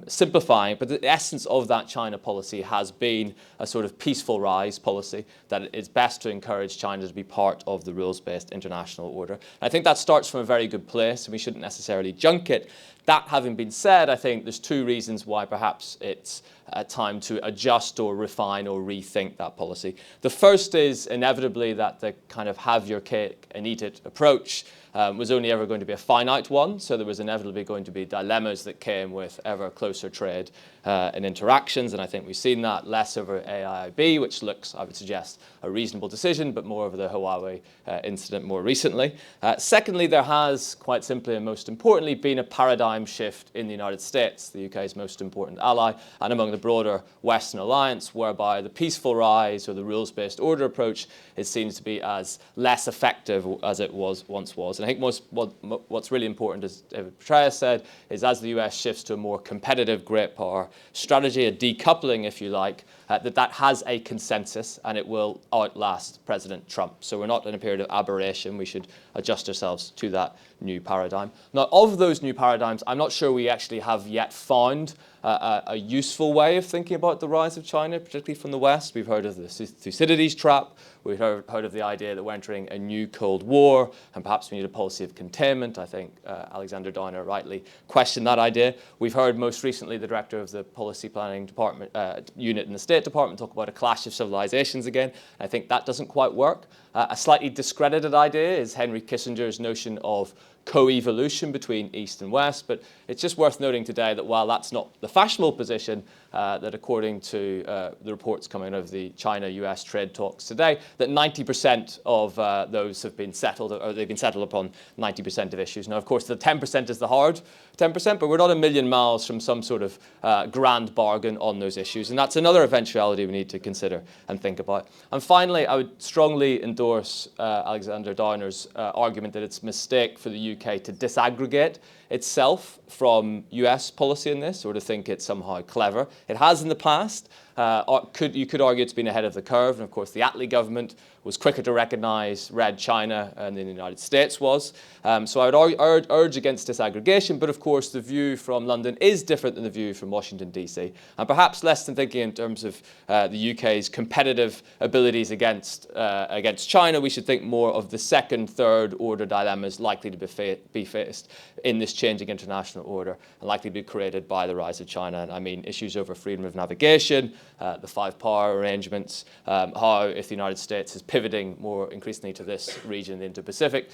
simplifying, but the essence of that China policy has been a sort of peaceful rise policy, that it's best to encourage China to be part of the rules-based international order. And I think that starts from a very good place, and we shouldn't necessarily junk it. That having been said, I think there's two reasons why perhaps it's time to adjust or refine or rethink that policy. The first is inevitably that the kind of have your cake and eat it approach was only ever going to be a finite one, so there was inevitably going to be dilemmas that came with ever closer trade and interactions, and I think we've seen that less over AIIB, which looks, I would suggest, a reasonable decision, but more over the Huawei incident more recently. Secondly, there has, quite simply and most importantly, been a paradigm shift in the United States, the UK's most important ally, and among the broader Western alliance, whereby the peaceful rise or the rules-based order approach is seen to be as less effective as it once was. And I think what's really important, as David Petraeus said, is as the US shifts to a more competitive great power strategy, a decoupling, if you like, that has a consensus and it will outlast President Trump. So we're not in a period of aberration. We should adjust ourselves to that new paradigm. Now, of those new paradigms, I'm not sure we actually have yet found a useful way of thinking about the rise of China, particularly from the West. We've heard of the Thucydides trap. We've heard of the idea that we're entering a new Cold War, and perhaps we need a policy of containment. I think Alexander Downer rightly questioned that idea. We've heard most recently the director of the Policy Planning Department unit in the State Department talk about a clash of civilizations again. I think that doesn't quite work. A slightly discredited idea is Henry Kissinger's notion of co-evolution between East and West, but it's just worth noting today that while that's not the fashionable position, that according to the reports coming out of the China-US trade talks today, that 90% of those have been settled, or they've been settled upon 90% of issues. Now, of course, the 10% is the hard 10%, but we're not a million miles from some sort of grand bargain on those issues, and that's another eventuality we need to consider and think about. And finally, I would strongly endorse Alexander Downer's argument that it's a mistake for the UK to disaggregate itself from US policy in this, or to think it's somehow clever. It has in the past. You could argue it's been ahead of the curve, and of course the Attlee government was quicker to recognize Red China than the United States was. So I would urge against disaggregation, but of course the view from London is different than the view from Washington, DC. And perhaps less than thinking in terms of the UK's competitive abilities against China, we should think more of the second, third order dilemmas likely to be faced in this changing international order and likely to be created by the rise of China. And I mean issues over freedom of navigation, the five power arrangements, how if the United States is pivoting more increasingly to this region, the Indo-Pacific,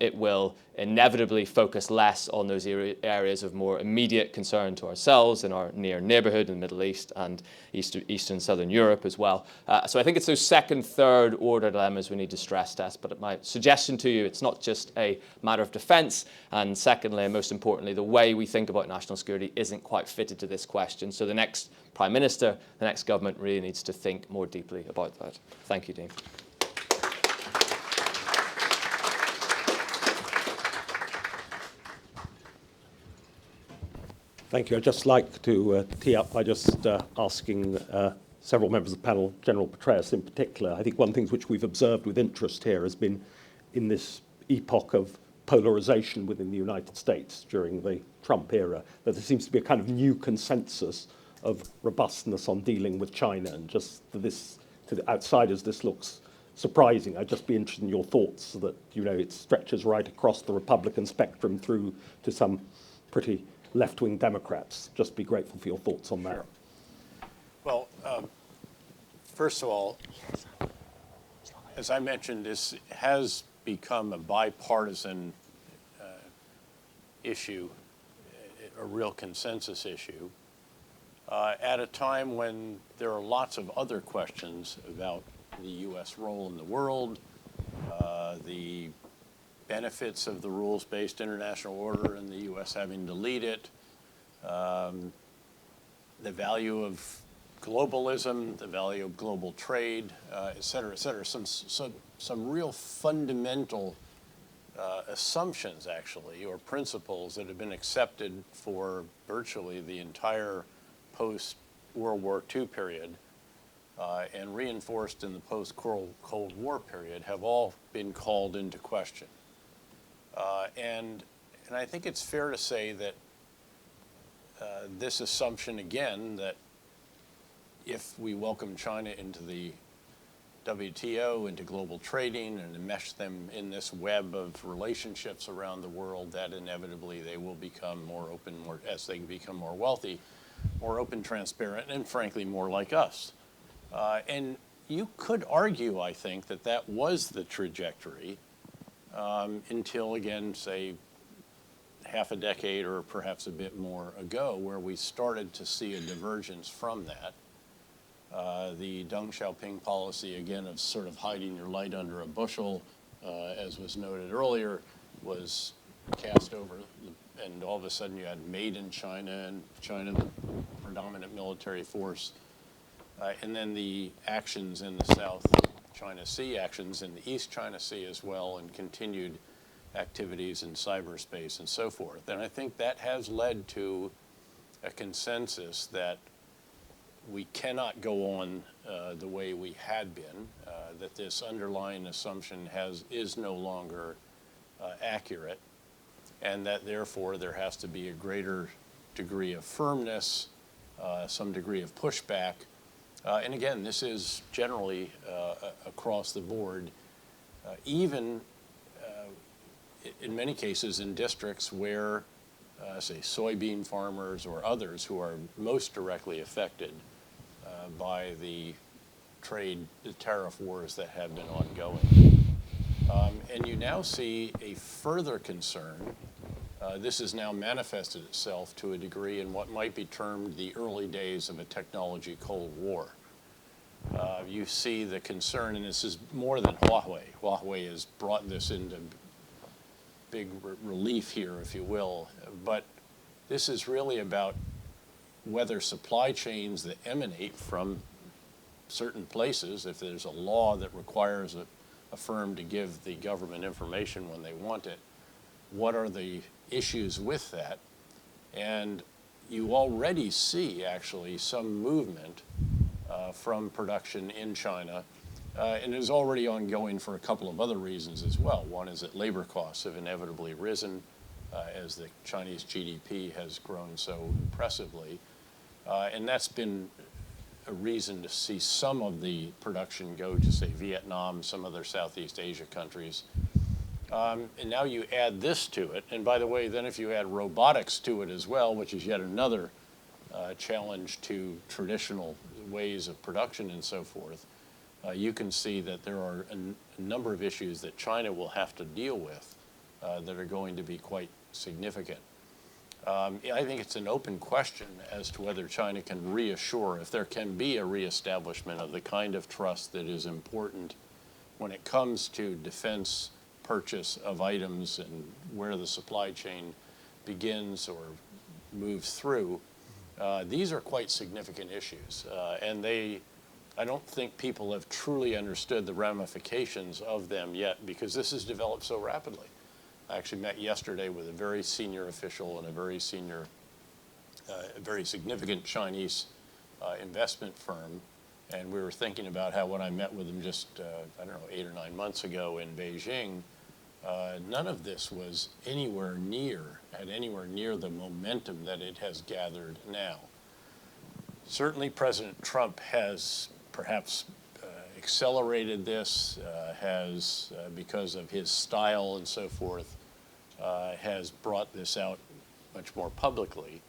it will inevitably focus less on those areas of more immediate concern to ourselves in our near neighborhood in the Middle East and Eastern Southern Europe as well. So I think it's those second, third order dilemmas we need to stress test. But my suggestion to you, it's not just a matter of defense. And secondly, and most importantly, the way we think about national security isn't quite fitted to this question. So the next Prime Minister, the next government really needs to think more deeply about that. Thank you, Dean. Thank you. I'd just like to tee up by just asking several members of the panel, General Petraeus in particular. I think one of the things which we've observed with interest here has been in this epoch of polarization within the United States during the Trump era, that there seems to be a kind of new consensus of robustness on dealing with China, and just to the outsiders, this looks surprising. I'd just be interested in your thoughts that, you know, it stretches right across the Republican spectrum through to some pretty left-wing Democrats. Just be grateful for your thoughts on that. Sure. Well, first of all, as I mentioned, this has become a bipartisan issue, a real consensus issue, at a time when there are lots of other questions about the U.S. role in the world, the benefits of the rules-based international order and the U.S. having to lead it, the value of globalism, the value of global trade, et cetera, some real fundamental assumptions, actually, or principles that have been accepted for virtually the entire post-World War II period and reinforced in the post-Cold War period have all been called into question. And I think it's fair to say that this assumption, again, that if we welcome China into the WTO, into global trading, and enmesh them in this web of relationships around the world, that inevitably they will become more open, as they become more wealthy, more open, transparent, and frankly, more like us. And you could argue, I think, that that was the trajectory until, again, say, half a decade or perhaps a bit more ago, where we started to see a divergence from that. The Deng Xiaoping policy, again, of sort of hiding your light under a bushel, as was noted earlier, was cast over, and all of a sudden you had made in China, and China, the predominant military force, and then the actions in the South China Sea, actions in the East China Sea as well, and continued activities in cyberspace and so forth. And I think that has led to a consensus that we cannot go on the way we had been, that this underlying assumption is no longer accurate, and that therefore there has to be a greater degree of firmness, some degree of pushback. And again, this is generally across the board, even in many cases in districts where, say, soybean farmers or others who are most directly affected by the tariff wars that have been ongoing. And you now see a further concern. This has now manifested itself to a degree in what might be termed the early days of a technology Cold War. You see the concern, and this is more than Huawei. Huawei has brought this into big relief here, if you will. But this is really about whether supply chains that emanate from certain places, if there's a law that requires a firm to give the government information when they want it, what are the issues with that? And you already see actually some movement from production in China, and it is already ongoing for a couple of other reasons as well. One is that labor costs have inevitably risen as the Chinese GDP has grown so impressively, and that's been a reason to see some of the production go to, say, Vietnam, some other Southeast Asia countries. And now you add this to it, and by the way, then if you add robotics to it as well, which is yet another challenge to traditional ways of production and so forth, you can see that there are a number of issues that China will have to deal with that are going to be quite significant. I think it's an open question as to whether China can reassure, if there can be a reestablishment of the kind of trust that is important when it comes to defense purchase of items and where the supply chain begins or moves through. These are quite significant issues, and I don't think people have truly understood the ramifications of them yet, because this has developed so rapidly. I actually met yesterday with a very senior official and a very significant Chinese investment firm, and we were thinking about how when I met with them just, 8 or 9 months ago in Beijing, none of this was had anywhere near the momentum that it has gathered now. Certainly President Trump has perhaps accelerated this, because of his style and so forth, has brought this out much more publicly.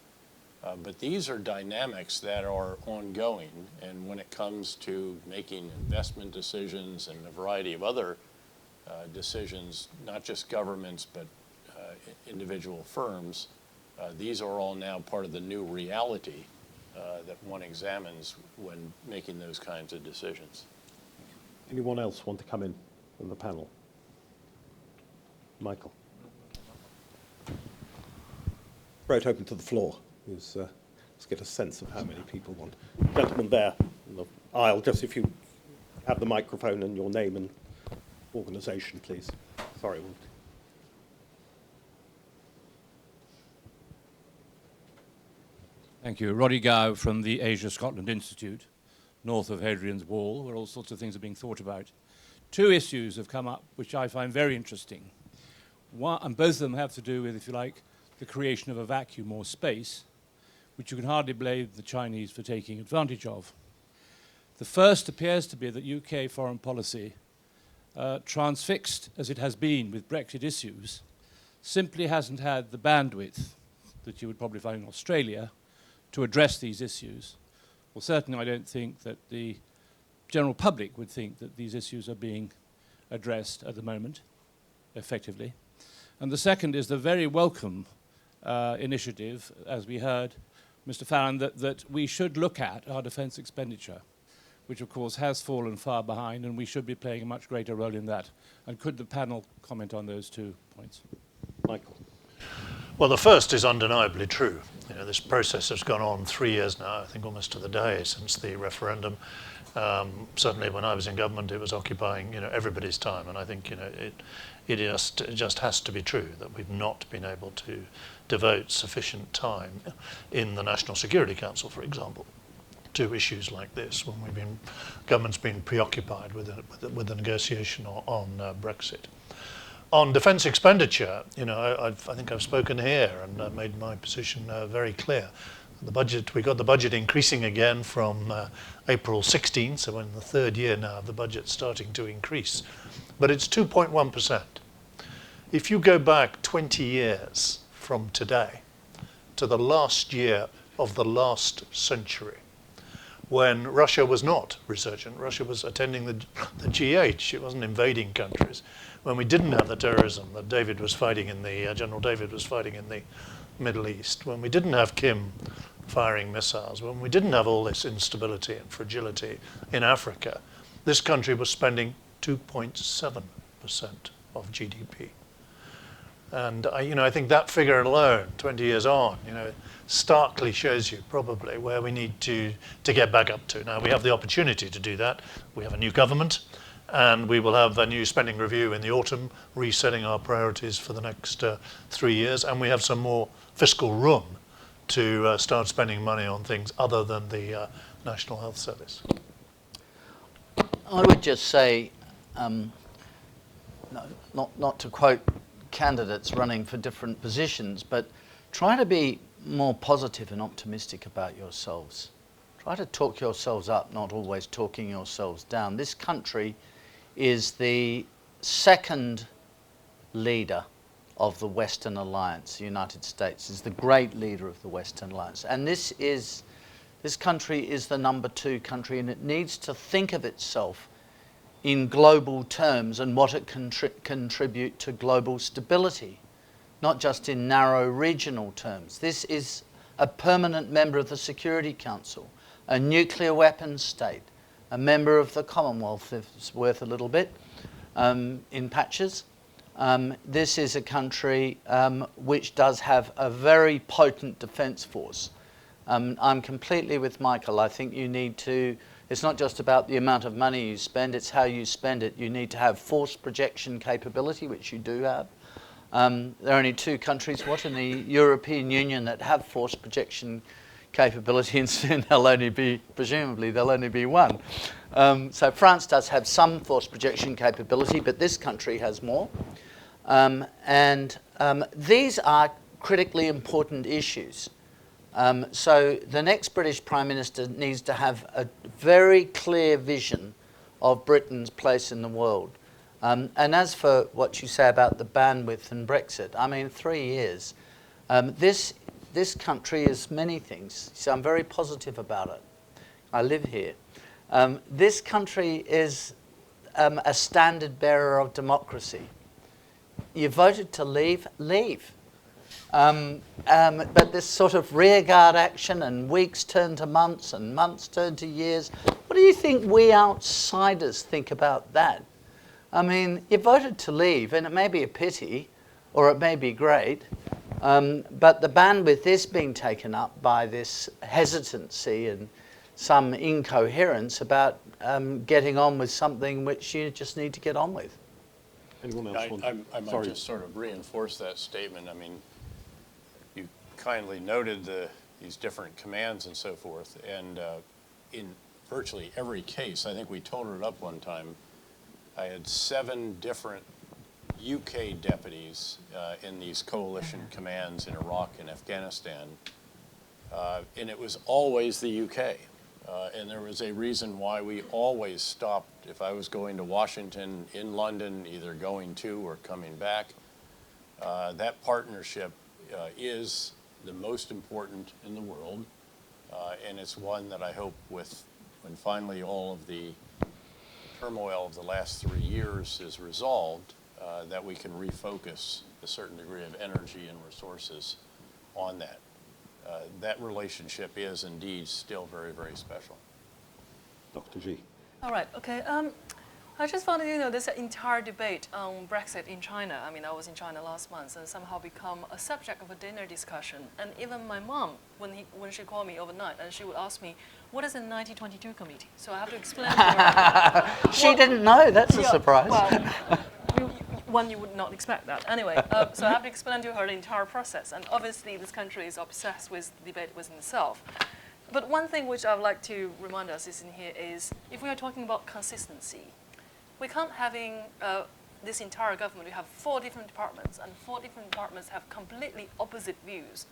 But these are dynamics that are ongoing, and when it comes to making investment decisions and a variety of other decisions, not just governments, but individual firms, these are all now part of the new reality that one examines when making those kinds of decisions. Anyone else want to come in on the panel? Michael. Throw it open to the floor. Let's get a sense of how many people want. Gentleman there in the aisle, just if you have the microphone and your name and organisation, please. Sorry. Thank you. Roddy Gow from the Asia-Scotland Institute, north of Hadrian's Wall, where all sorts of things are being thought about. Two issues have come up which I find very interesting. One, and both of them have to do with, if you like, the creation of a vacuum or space, which you can hardly blame the Chinese for taking advantage of. The first appears to be that UK foreign policy, transfixed as it has been with Brexit issues, simply hasn't had the bandwidth that you would probably find in Australia to address these issues. Well, certainly I don't think that the general public would think that these issues are being addressed at the moment effectively. And the second is the very welcome initiative, as we heard Mr. Fallon, that we should look at our defence expenditure, which of course has fallen far behind, and we should be playing a much greater role in that. And could the panel comment on those 2 points? Michael. Well, the first is undeniably true. You know, this process has gone on 3 years now, I think almost to the day since the referendum. Certainly when I was in government, it was occupying, everybody's time, and I think, it just has to be true that we've not been able to devote sufficient time in the National Security Council, for example, to issues like this when government's been preoccupied with the negotiation on Brexit. On defence expenditure, I think I've spoken here and made my position very clear. The budget, we got the budget increasing again from April 16, so we're in the third year now of the budget starting to increase. But it's 2.1%. If you go back 20 years from today to the last year of the last century, when Russia was not resurgent, Russia was attending the G8, it wasn't invading countries, when we didn't have the terrorism that David was fighting in the, General David was fighting in the Middle East, when we didn't have Kim firing missiles, when we didn't have all this instability and fragility in Africa, this country was spending 2.7% of GDP. And I think that figure alone, 20 years on, starkly shows you probably where we need to get back up to. Now we have the opportunity to do that. We have a new government, and we will have a new spending review in the autumn, resetting our priorities for the next 3 years, and we have some more fiscal room to start spending money on things other than the National Health Service. I would just say, not to quote candidates running for different positions, but try to be more positive and optimistic about yourselves. Try to talk yourselves up, not always talking yourselves down. This country is the second leader of the Western Alliance. The United States is the great leader of the Western Alliance. And this country is the number 2 country, and it needs to think of itself in global terms and what it can contribute to global stability, not just in narrow regional terms. This is a permanent member of the Security Council, a nuclear weapons state, a member of the Commonwealth, if it's worth a little bit, in patches. This is a country which does have a very potent defence force. I'm completely with Michael. I think you need to, it's not just about the amount of money you spend, it's how you spend it. You need to have force projection capability, which you do have. There are only 2 countries, in the European Union that have force projection capability, and soon presumably there'll only be 1. So France does have some force projection capability, but this country has more. These are critically important issues. So the next British Prime Minister needs to have a very clear vision of Britain's place in the world. And as for what you say about the bandwidth and Brexit, I mean, 3 years. This country is many things, so I'm very positive about it. I live here. This country is a standard bearer of democracy. You voted to leave, leave. But this sort of rearguard action, and weeks turn to months and months turn to years, what do you think we outsiders think about that? I mean, you voted to leave, and it may be a pity, or it may be great, but the bandwidth is being taken up by this hesitancy and some incoherence about getting on with something which you just need to get on with. Anyone else want? I might just sort of reinforce that statement. I mean, you kindly noted these different commands and so forth, and in virtually every case, I think we totaled it up one time, I had 7 different UK deputies in these coalition commands in Iraq and Afghanistan, and it was always the UK. And there was a reason why we always stopped. If I was going to Washington in London, either going to or coming back, that partnership is the most important in the world, and it's one that I hope when finally all of the turmoil of the last 3 years is resolved, that we can refocus a certain degree of energy and resources on that. That relationship is indeed still very, very special. Dr. G. All right, okay. I just wanted to know this entire debate on Brexit in China. I mean, I was in China last month and somehow become a subject of a dinner discussion. And even my mom, when she called me overnight, and she would ask me, what is a 1922 committee? So I have to explain to her. She didn't know, that's a surprise. Well, you would not expect that. Anyway, so I have to explain to her the entire process. And obviously, this country is obsessed with debate within itself. But one thing which I would like to remind us is in here is, if we are talking about consistency, we can't having this entire government, we have 4 different departments, and 4 different departments have completely opposite views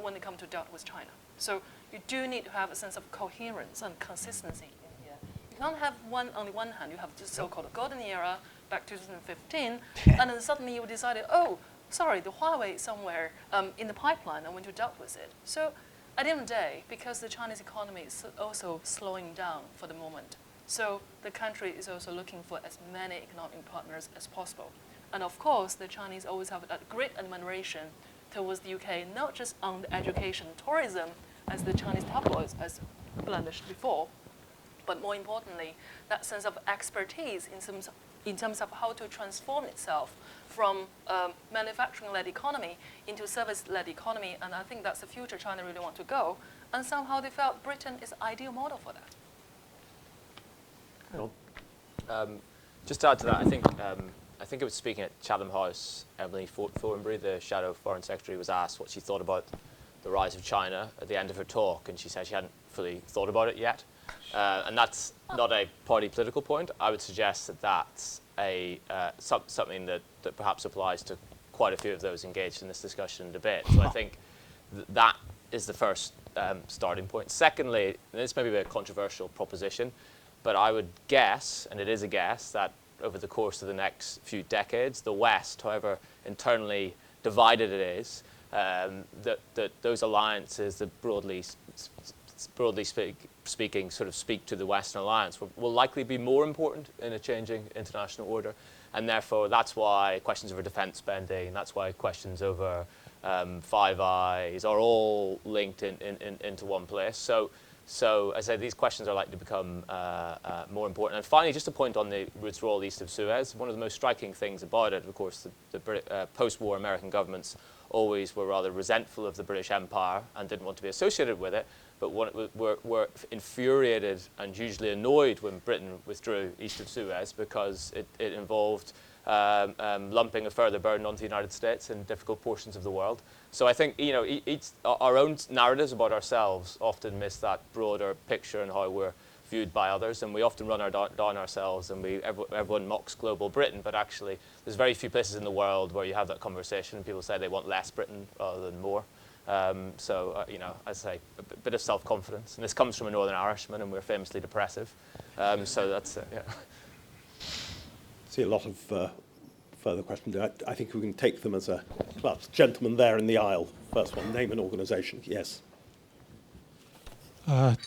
when it comes to dealt with China. So you do need to have a sense of coherence and consistency in here. You can't have on the one hand, you have this so-called golden era back to 2015, and then suddenly you decided, oh, sorry, the Huawei is somewhere in the pipeline, and when you dealt with it. So at the end of the day, because the Chinese economy is also slowing down for the moment, so the country is also looking for as many economic partners as possible. And of course, the Chinese always have that great admiration towards the UK, not just on the education, tourism, as the Chinese tabloids has blemished before, but more importantly, that sense of expertise in terms of how to transform itself from a manufacturing-led economy into a service-led economy. And I think that's the future China really want to go. And somehow they felt Britain is the ideal model for that. Just to add to that, I think it was speaking at Chatham House, Emily Thornbury, the Shadow Foreign Secretary, was asked what she thought about the rise of China at the end of her talk, and she said she hadn't fully thought about it yet. And that's not a party political point. I would suggest that that's something that perhaps applies to quite a few of those engaged in this discussion and debate. So I think that is the first starting point. Secondly, and this may be a controversial proposition, but I would guess, and it is a guess, that over the course of the next few decades, the West, however internally divided it is, that those alliances that broadly speaking sort of speak to the Western alliance will likely be more important in a changing international order. And therefore, that's why questions over defense spending, that's why questions over Five Eyes are all linked into one place. So as I say, these questions are likely to become more important. And finally, just a point on the withdrawal east of Suez. One of the most striking things about it, of course, the post-war American governments always were rather resentful of the British Empire and didn't want to be associated with it, but were infuriated and hugely annoyed when Britain withdrew east of Suez because it involved lumping a further burden onto the United States in difficult portions of the world. So I think our own narratives about ourselves often miss that broader picture and how we're viewed by others, and we often run down ourselves, and everyone mocks global Britain, but actually there's very few places in the world where you have that conversation and people say they want less Britain rather than more. So as I say, a bit of self-confidence, and this comes from a Northern Irishman, and we're famously depressive. So that's yeah. See a lot of further questions. I think we can take them as a gentleman there in the aisle. First one, name and organisation. Yes.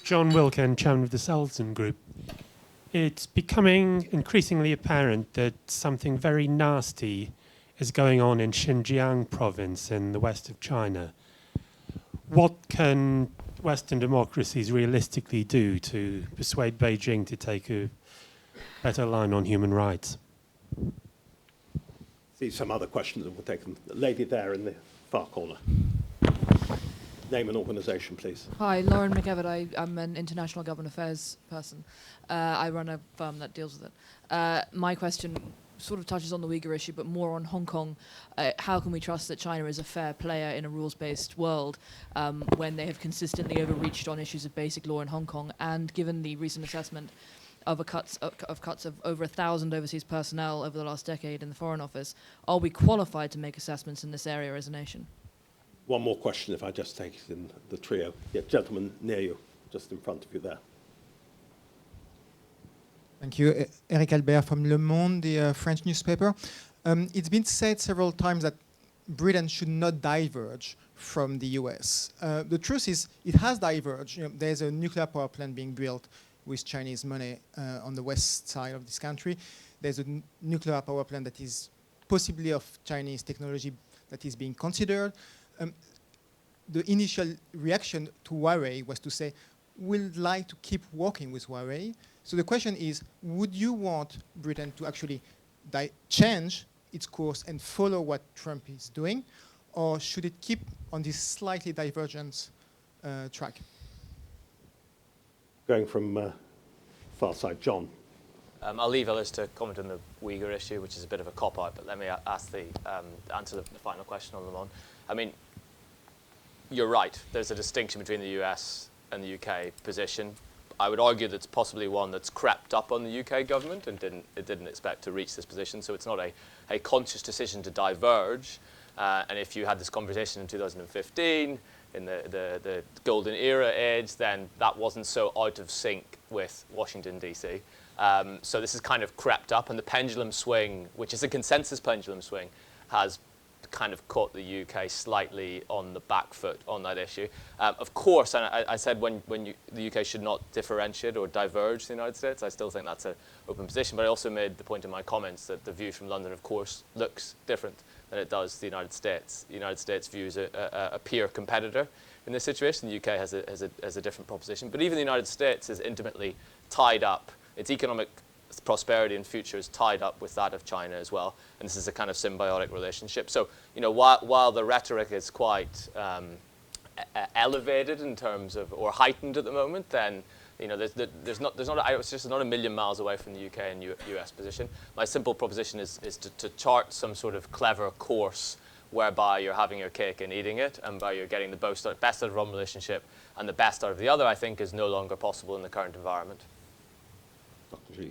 John Wilken, chairman of the Selden Group. It's becoming increasingly apparent that something very nasty is going on in Xinjiang province in the west of China. What can Western democracies realistically do to persuade Beijing to take a better line on human rights? See some other questions, and we'll take them. The lady there in the far corner. Name and organisation, please. Hi, Lauren McEvitt. I'm an international government affairs person. I run a firm that deals with it. My question sort of touches on the Uyghur issue, but more on Hong Kong. How can we trust that China is a fair player in a rules-based world when they have consistently overreached on issues of basic law in Hong Kong? And given the recent assessment of cuts of over 1,000 overseas personnel over the last decade in the Foreign Office, are we qualified to make assessments in this area as a nation? One more question, if I just take it in the trio. Yeah, gentleman near you, just in front of you there. Thank you. Eric Albert from Le Monde, the French newspaper. It's been said several times that Britain should not diverge from the US. The truth is, it has diverged. There's a nuclear power plant being built with Chinese money on the west side of this country. There's a nuclear power plant that is possibly of Chinese technology that is being considered. The initial reaction to Huawei was to say, we'd like to keep working with Huawei. So the question is, would you want Britain to actually change its course and follow what Trump is doing, or should it keep on this slightly divergent track? Going from far side, John. I'll leave Ellis to comment on the Uyghur issue, which is a bit of a cop-out, but let me answer the final question on Le Monde. I mean, you're right. There's a distinction between the US and the UK position. I would argue that's possibly one that's crept up on the UK government and didn't expect to reach this position. So it's not a conscious decision to diverge. And if you had this conversation in 2015, in the golden era age, then that wasn't so out of sync with Washington, D.C. So this has kind of crept up, and the pendulum swing, which is a consensus pendulum swing, has kind of caught the UK slightly on the back foot on that issue. Of course, and I said the UK should not differentiate or diverge the United States. I still think that's an open position, but I also made the point in my comments that the view from London, of course, looks different than it does the United States. The United States views a peer competitor in this situation. The UK has a different proposition. But even the United States is intimately tied up. Its economic prosperity and future is tied up with that of China as well. And this is a kind of symbiotic relationship. So, while the rhetoric is quite elevated in terms of, or heightened at the moment, then it's just not a million miles away from the UK and US position. My simple proposition is to chart some sort of clever course whereby you're having your cake and eating it, and by you're getting the best out of one relationship and the best out of the other, I think is no longer possible in the current environment.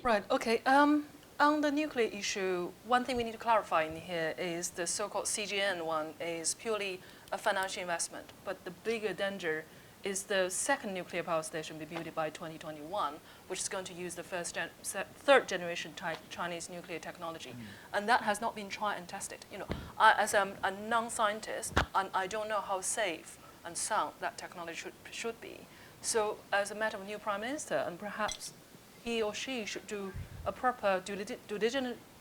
Right, okay. On the nuclear issue, one thing we need to clarify in here is the so-called CGN one is purely a financial investment, but the bigger danger is the second nuclear power station be built by 2021, which is going to use the third generation Chinese nuclear technology. And that has not been tried and tested. As a non-scientist, I don't know how safe and sound that technology should be. So as a matter of new prime minister, and perhaps he or she should do a proper due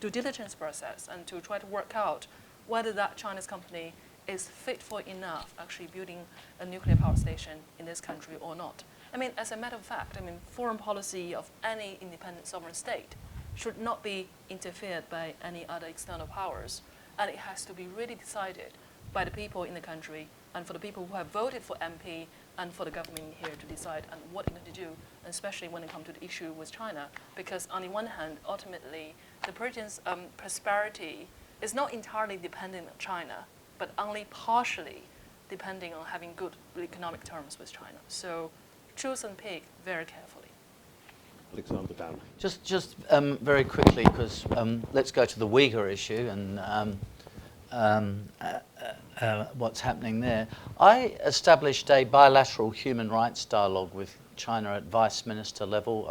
diligence process and to try to work out whether that Chinese company is fit for enough actually building a nuclear power station in this country or not. I mean, as a matter of fact, foreign policy of any independent sovereign state should not be interfered by any other external powers, and it has to be really decided by the people in the country and for the people who have voted for MP and for the government here to decide on what they're going to do, especially when it comes to the issue with China. Because on the one hand, ultimately, the Britain's prosperity is not entirely dependent on China, but only partially depending on having good economic terms with China. So choose and pick very carefully. Alexander Down. Just very quickly, because let's go to the Uyghur issue and what's happening there. I established a bilateral human rights dialogue with China at vice minister level.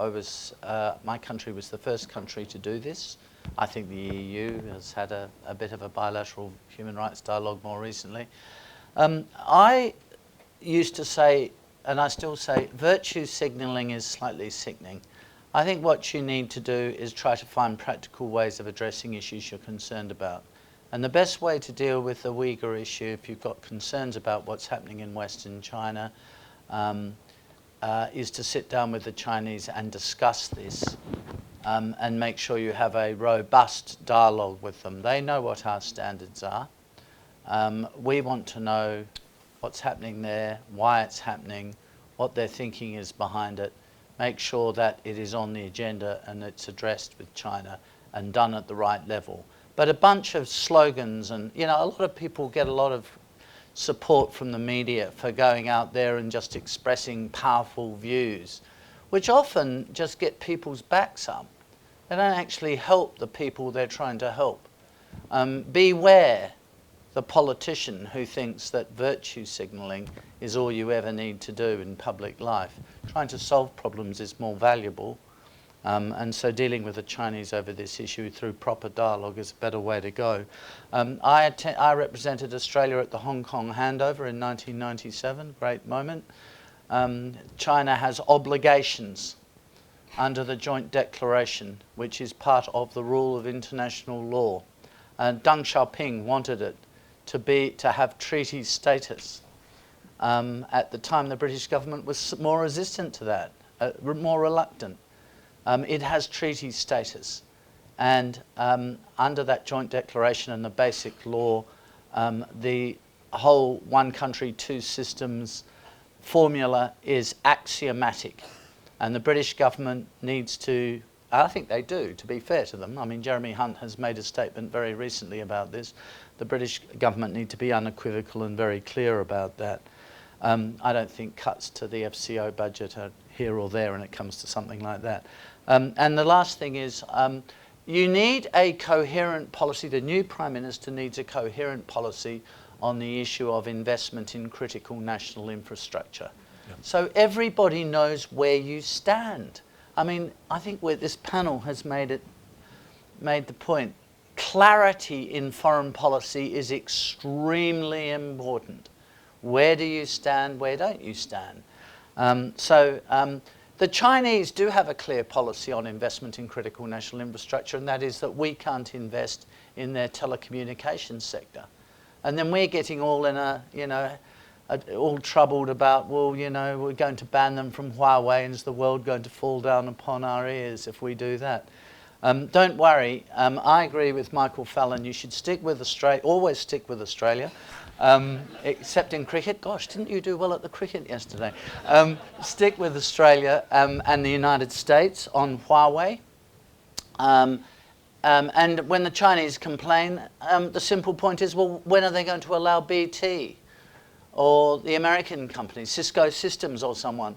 My country was the first country to do this. I think the EU has had a bit of a bilateral human rights dialogue more recently. I used to say, and I still say, virtue signalling is slightly sickening. I think what you need to do is try to find practical ways of addressing issues you're concerned about. And the best way to deal with the Uyghur issue, if you've got concerns about what's happening in Western China, is to sit down with the Chinese and discuss this and make sure you have a robust dialogue with them. They know what our standards are. We want to know what's happening there, why it's happening, what their thinking is behind it. Make sure that it is on the agenda and it's addressed with China and done at the right level. But a bunch of slogans and, a lot of people get a lot of support from the media for going out there and just expressing powerful views, which often just get people's backs up. They don't actually help the people they're trying to help. Beware the politician who thinks that virtue signalling is all you ever need to do in public life. Trying to solve problems is more valuable. And so dealing with the Chinese over this issue through proper dialogue is a better way to go. I represented Australia at the Hong Kong handover in 1997, great moment. China has obligations under the joint declaration, which is part of the rule of international law. Deng Xiaoping wanted it to have treaty status. At the time, the British government was more resistant to that, more reluctant. It has treaty status, and under that joint declaration and the basic law, the whole one country, two systems formula is axiomatic, and the British government needs to, I think they do, to be fair to them. I mean, Jeremy Hunt has made a statement very recently about this. The British government need to be unequivocal and very clear about that. I don't think cuts to the FCO budget are here or there when it comes to something like that. And the last thing is, you need a coherent policy. The new Prime Minister needs a coherent policy on the issue of investment in critical national infrastructure. So everybody knows where you stand. I mean, I think this panel has made the point. Clarity in foreign policy is extremely important. Where do you stand? Where don't you stand? The Chinese do have a clear policy on investment in critical national infrastructure, and that is that we can't invest in their telecommunications sector. And then we're getting all in all troubled about, well, we're going to ban them from Huawei, and is the world going to fall down upon our ears if we do that? Don't worry. I agree with Michael Fallon. You should stick with Australia. Always stick with Australia. Except in cricket. Gosh, didn't you do well at the cricket yesterday? Stick with Australia and the United States on Huawei. And when the Chinese complain, the simple point is, well, when are they going to allow BT or the American companies, Cisco Systems or someone,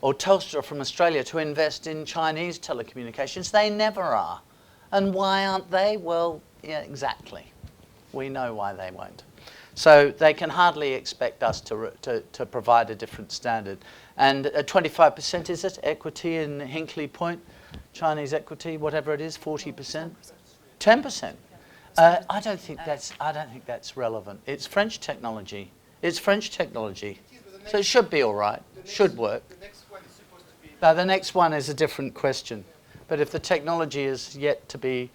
or Telstra from Australia to invest in Chinese telecommunications? They never are. And why aren't they? Well, yeah, exactly. We know why they won't. So they can hardly expect us to provide a different standard. And 25%, is it, equity in Hinkley Point? Chinese equity, whatever it is, 40%? 10%. I don't think that's relevant. It's French technology. It's French technology. So it should be all right. Should work. Now, the next one is a different question. But if the technology is yet to be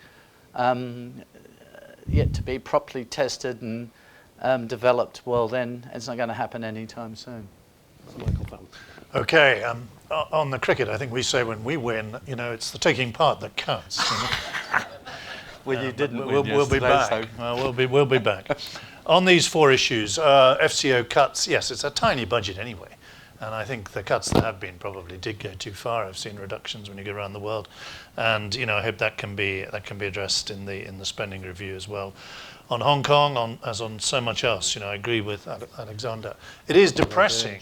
properly tested and developed, well, then it's not going to happen anytime soon. Michael Fallon. Okay, on the cricket, I think we say when we win, it's the taking part that counts. Well, you didn't win we'll be back. Well, we'll be back. On these four issues, FCO cuts, yes, it's a tiny budget anyway. And I think the cuts that have been probably did go too far. I've seen reductions when you go around the world, and I hope that can be addressed in the spending review as well. On Hong Kong, as on so much else, I agree with Alexander. It is depressing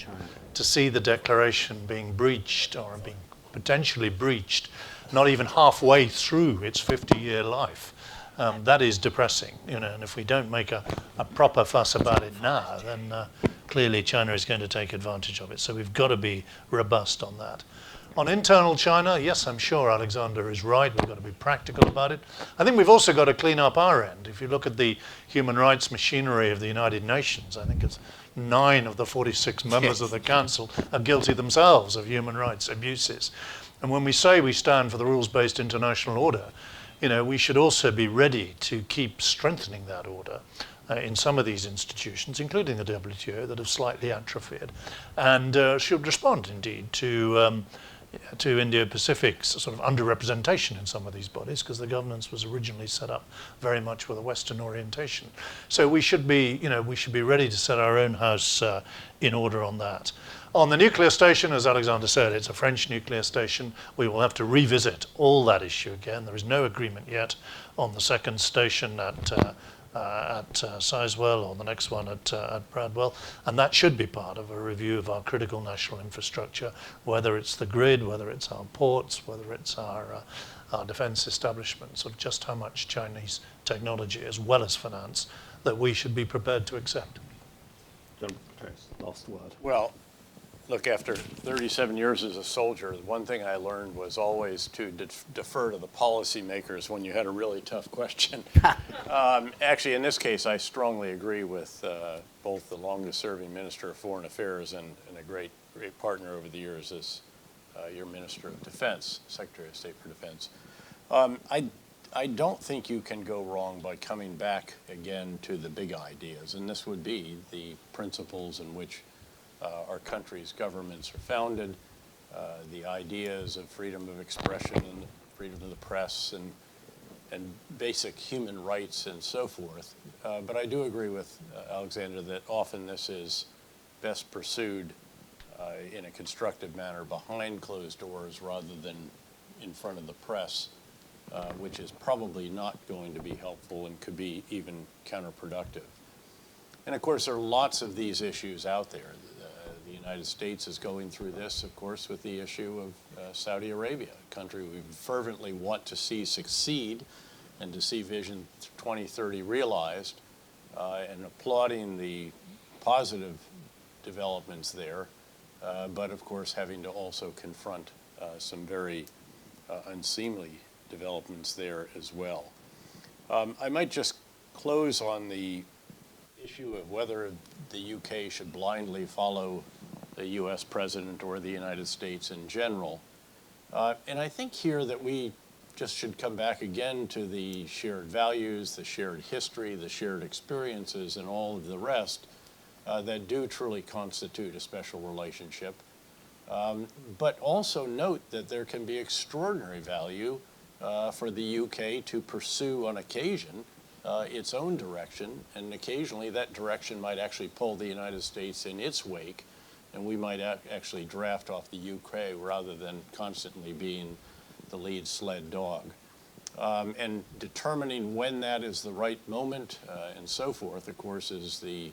to see the declaration being breached or being potentially breached, not even halfway through its 50-year life. That is depressing, and if we don't make a proper fuss about it now, then clearly China is going to take advantage of it. So we've got to be robust on that. On internal China, yes, I'm sure Alexander is right. We've got to be practical about it. I think we've also got to clean up our end. If you look at the human rights machinery of the United Nations, I think it's 9 of the 46 members of the Council are guilty themselves of human rights abuses. And when we say we stand for the rules-based international order, we should also be ready to keep strengthening that order in some of these institutions, including the WTO, that have slightly atrophied, and should respond indeed to Indo-Pacific's sort of underrepresentation in some of these bodies, because the governance was originally set up very much with a Western orientation. So we should be ready to set our own house in order on that. On the nuclear station, as Alexander said, it's a French nuclear station. We will have to revisit all that issue again. There is no agreement yet on the second station at Sizewell, or the next one at Bradwell, and that should be part of a review of our critical national infrastructure, whether it's the grid, whether it's our ports, whether it's our defence establishments, of just how much Chinese technology as well as finance that we should be prepared to accept. John Petraeus, last word. Well, look, after 37 years as a soldier, one thing I learned was always to defer to the policymakers when you had a really tough question. Actually, in this case, I strongly agree with both the longest-serving Minister of Foreign Affairs and a great partner over the years as your Minister of Defense, Secretary of State for Defense. I don't think you can go wrong by coming back again to the big ideas, and this would be the principles in which our country's governments are founded, the ideas of freedom of expression and freedom of the press and basic human rights and so forth. But I do agree with Alexander that often this is best pursued in a constructive manner behind closed doors rather than in front of the press, which is probably not going to be helpful and could be even counterproductive. And of course, there are lots of these issues out there. The United States is going through this, of course, with the issue of Saudi Arabia, a country we fervently want to see succeed and to see Vision 2030 realized, and applauding the positive developments there, but of course having to also confront some very unseemly developments there as well. I might just close on the issue of whether the UK should blindly follow the US president or the United States in general. And I think here that we just should come back again to the shared values, the shared history, the shared experiences, and all of the rest that do truly constitute a special relationship. But also note that there can be extraordinary value for the UK to pursue on occasion its own direction, and occasionally that direction might actually pull the United States in its wake, and we might actually draft off the UK rather than constantly being the lead sled dog. And determining when that is the right moment and so forth, of course, is the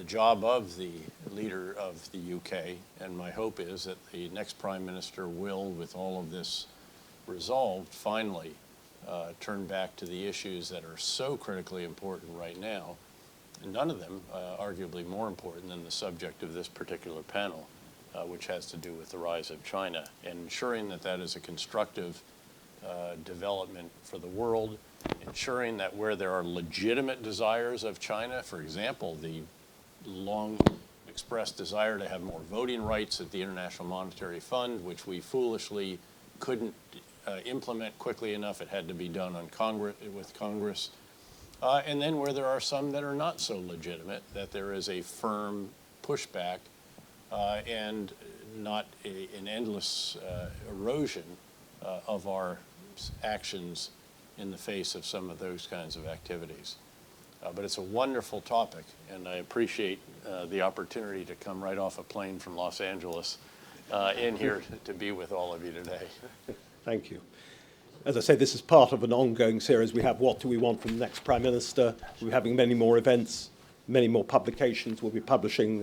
job of the leader of the UK, and my hope is that the next Prime Minister will, with all of this resolved, finally turn back to the issues that are so critically important right now, and none of them arguably more important than the subject of this particular panel, which has to do with the rise of China, and ensuring that that is a constructive development for the world, ensuring that where there are legitimate desires of China, for example, the long expressed desire to have more voting rights at the International Monetary Fund, which we foolishly couldn't implement quickly enough. It had to be done on with Congress. And then where there are some that are not so legitimate, that there is a firm pushback and not an endless erosion of our actions in the face of some of those kinds of activities. But it's a wonderful topic, and I appreciate the opportunity to come right off a plane from Los Angeles in here to be with all of you today. Thank you. As I say, this is part of an ongoing series. We have What Do We Want from the Next Prime Minister? We're having many more events, many more publications. We'll be publishing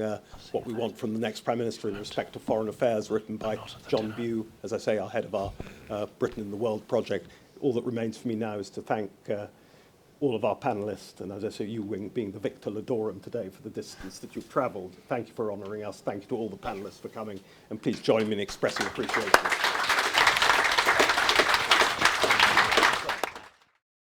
What We Want from the Next Prime Minister in respect to foreign affairs, written by John Bew, as I say, our head of our Britain in the World project. All that remains for me now is to thank all of our panelists, and as I say, you being the Victor Ladorum today for the distance that you've travelled. Thank you for honouring us. Thank you to all the panelists for coming, and please join me in expressing appreciation.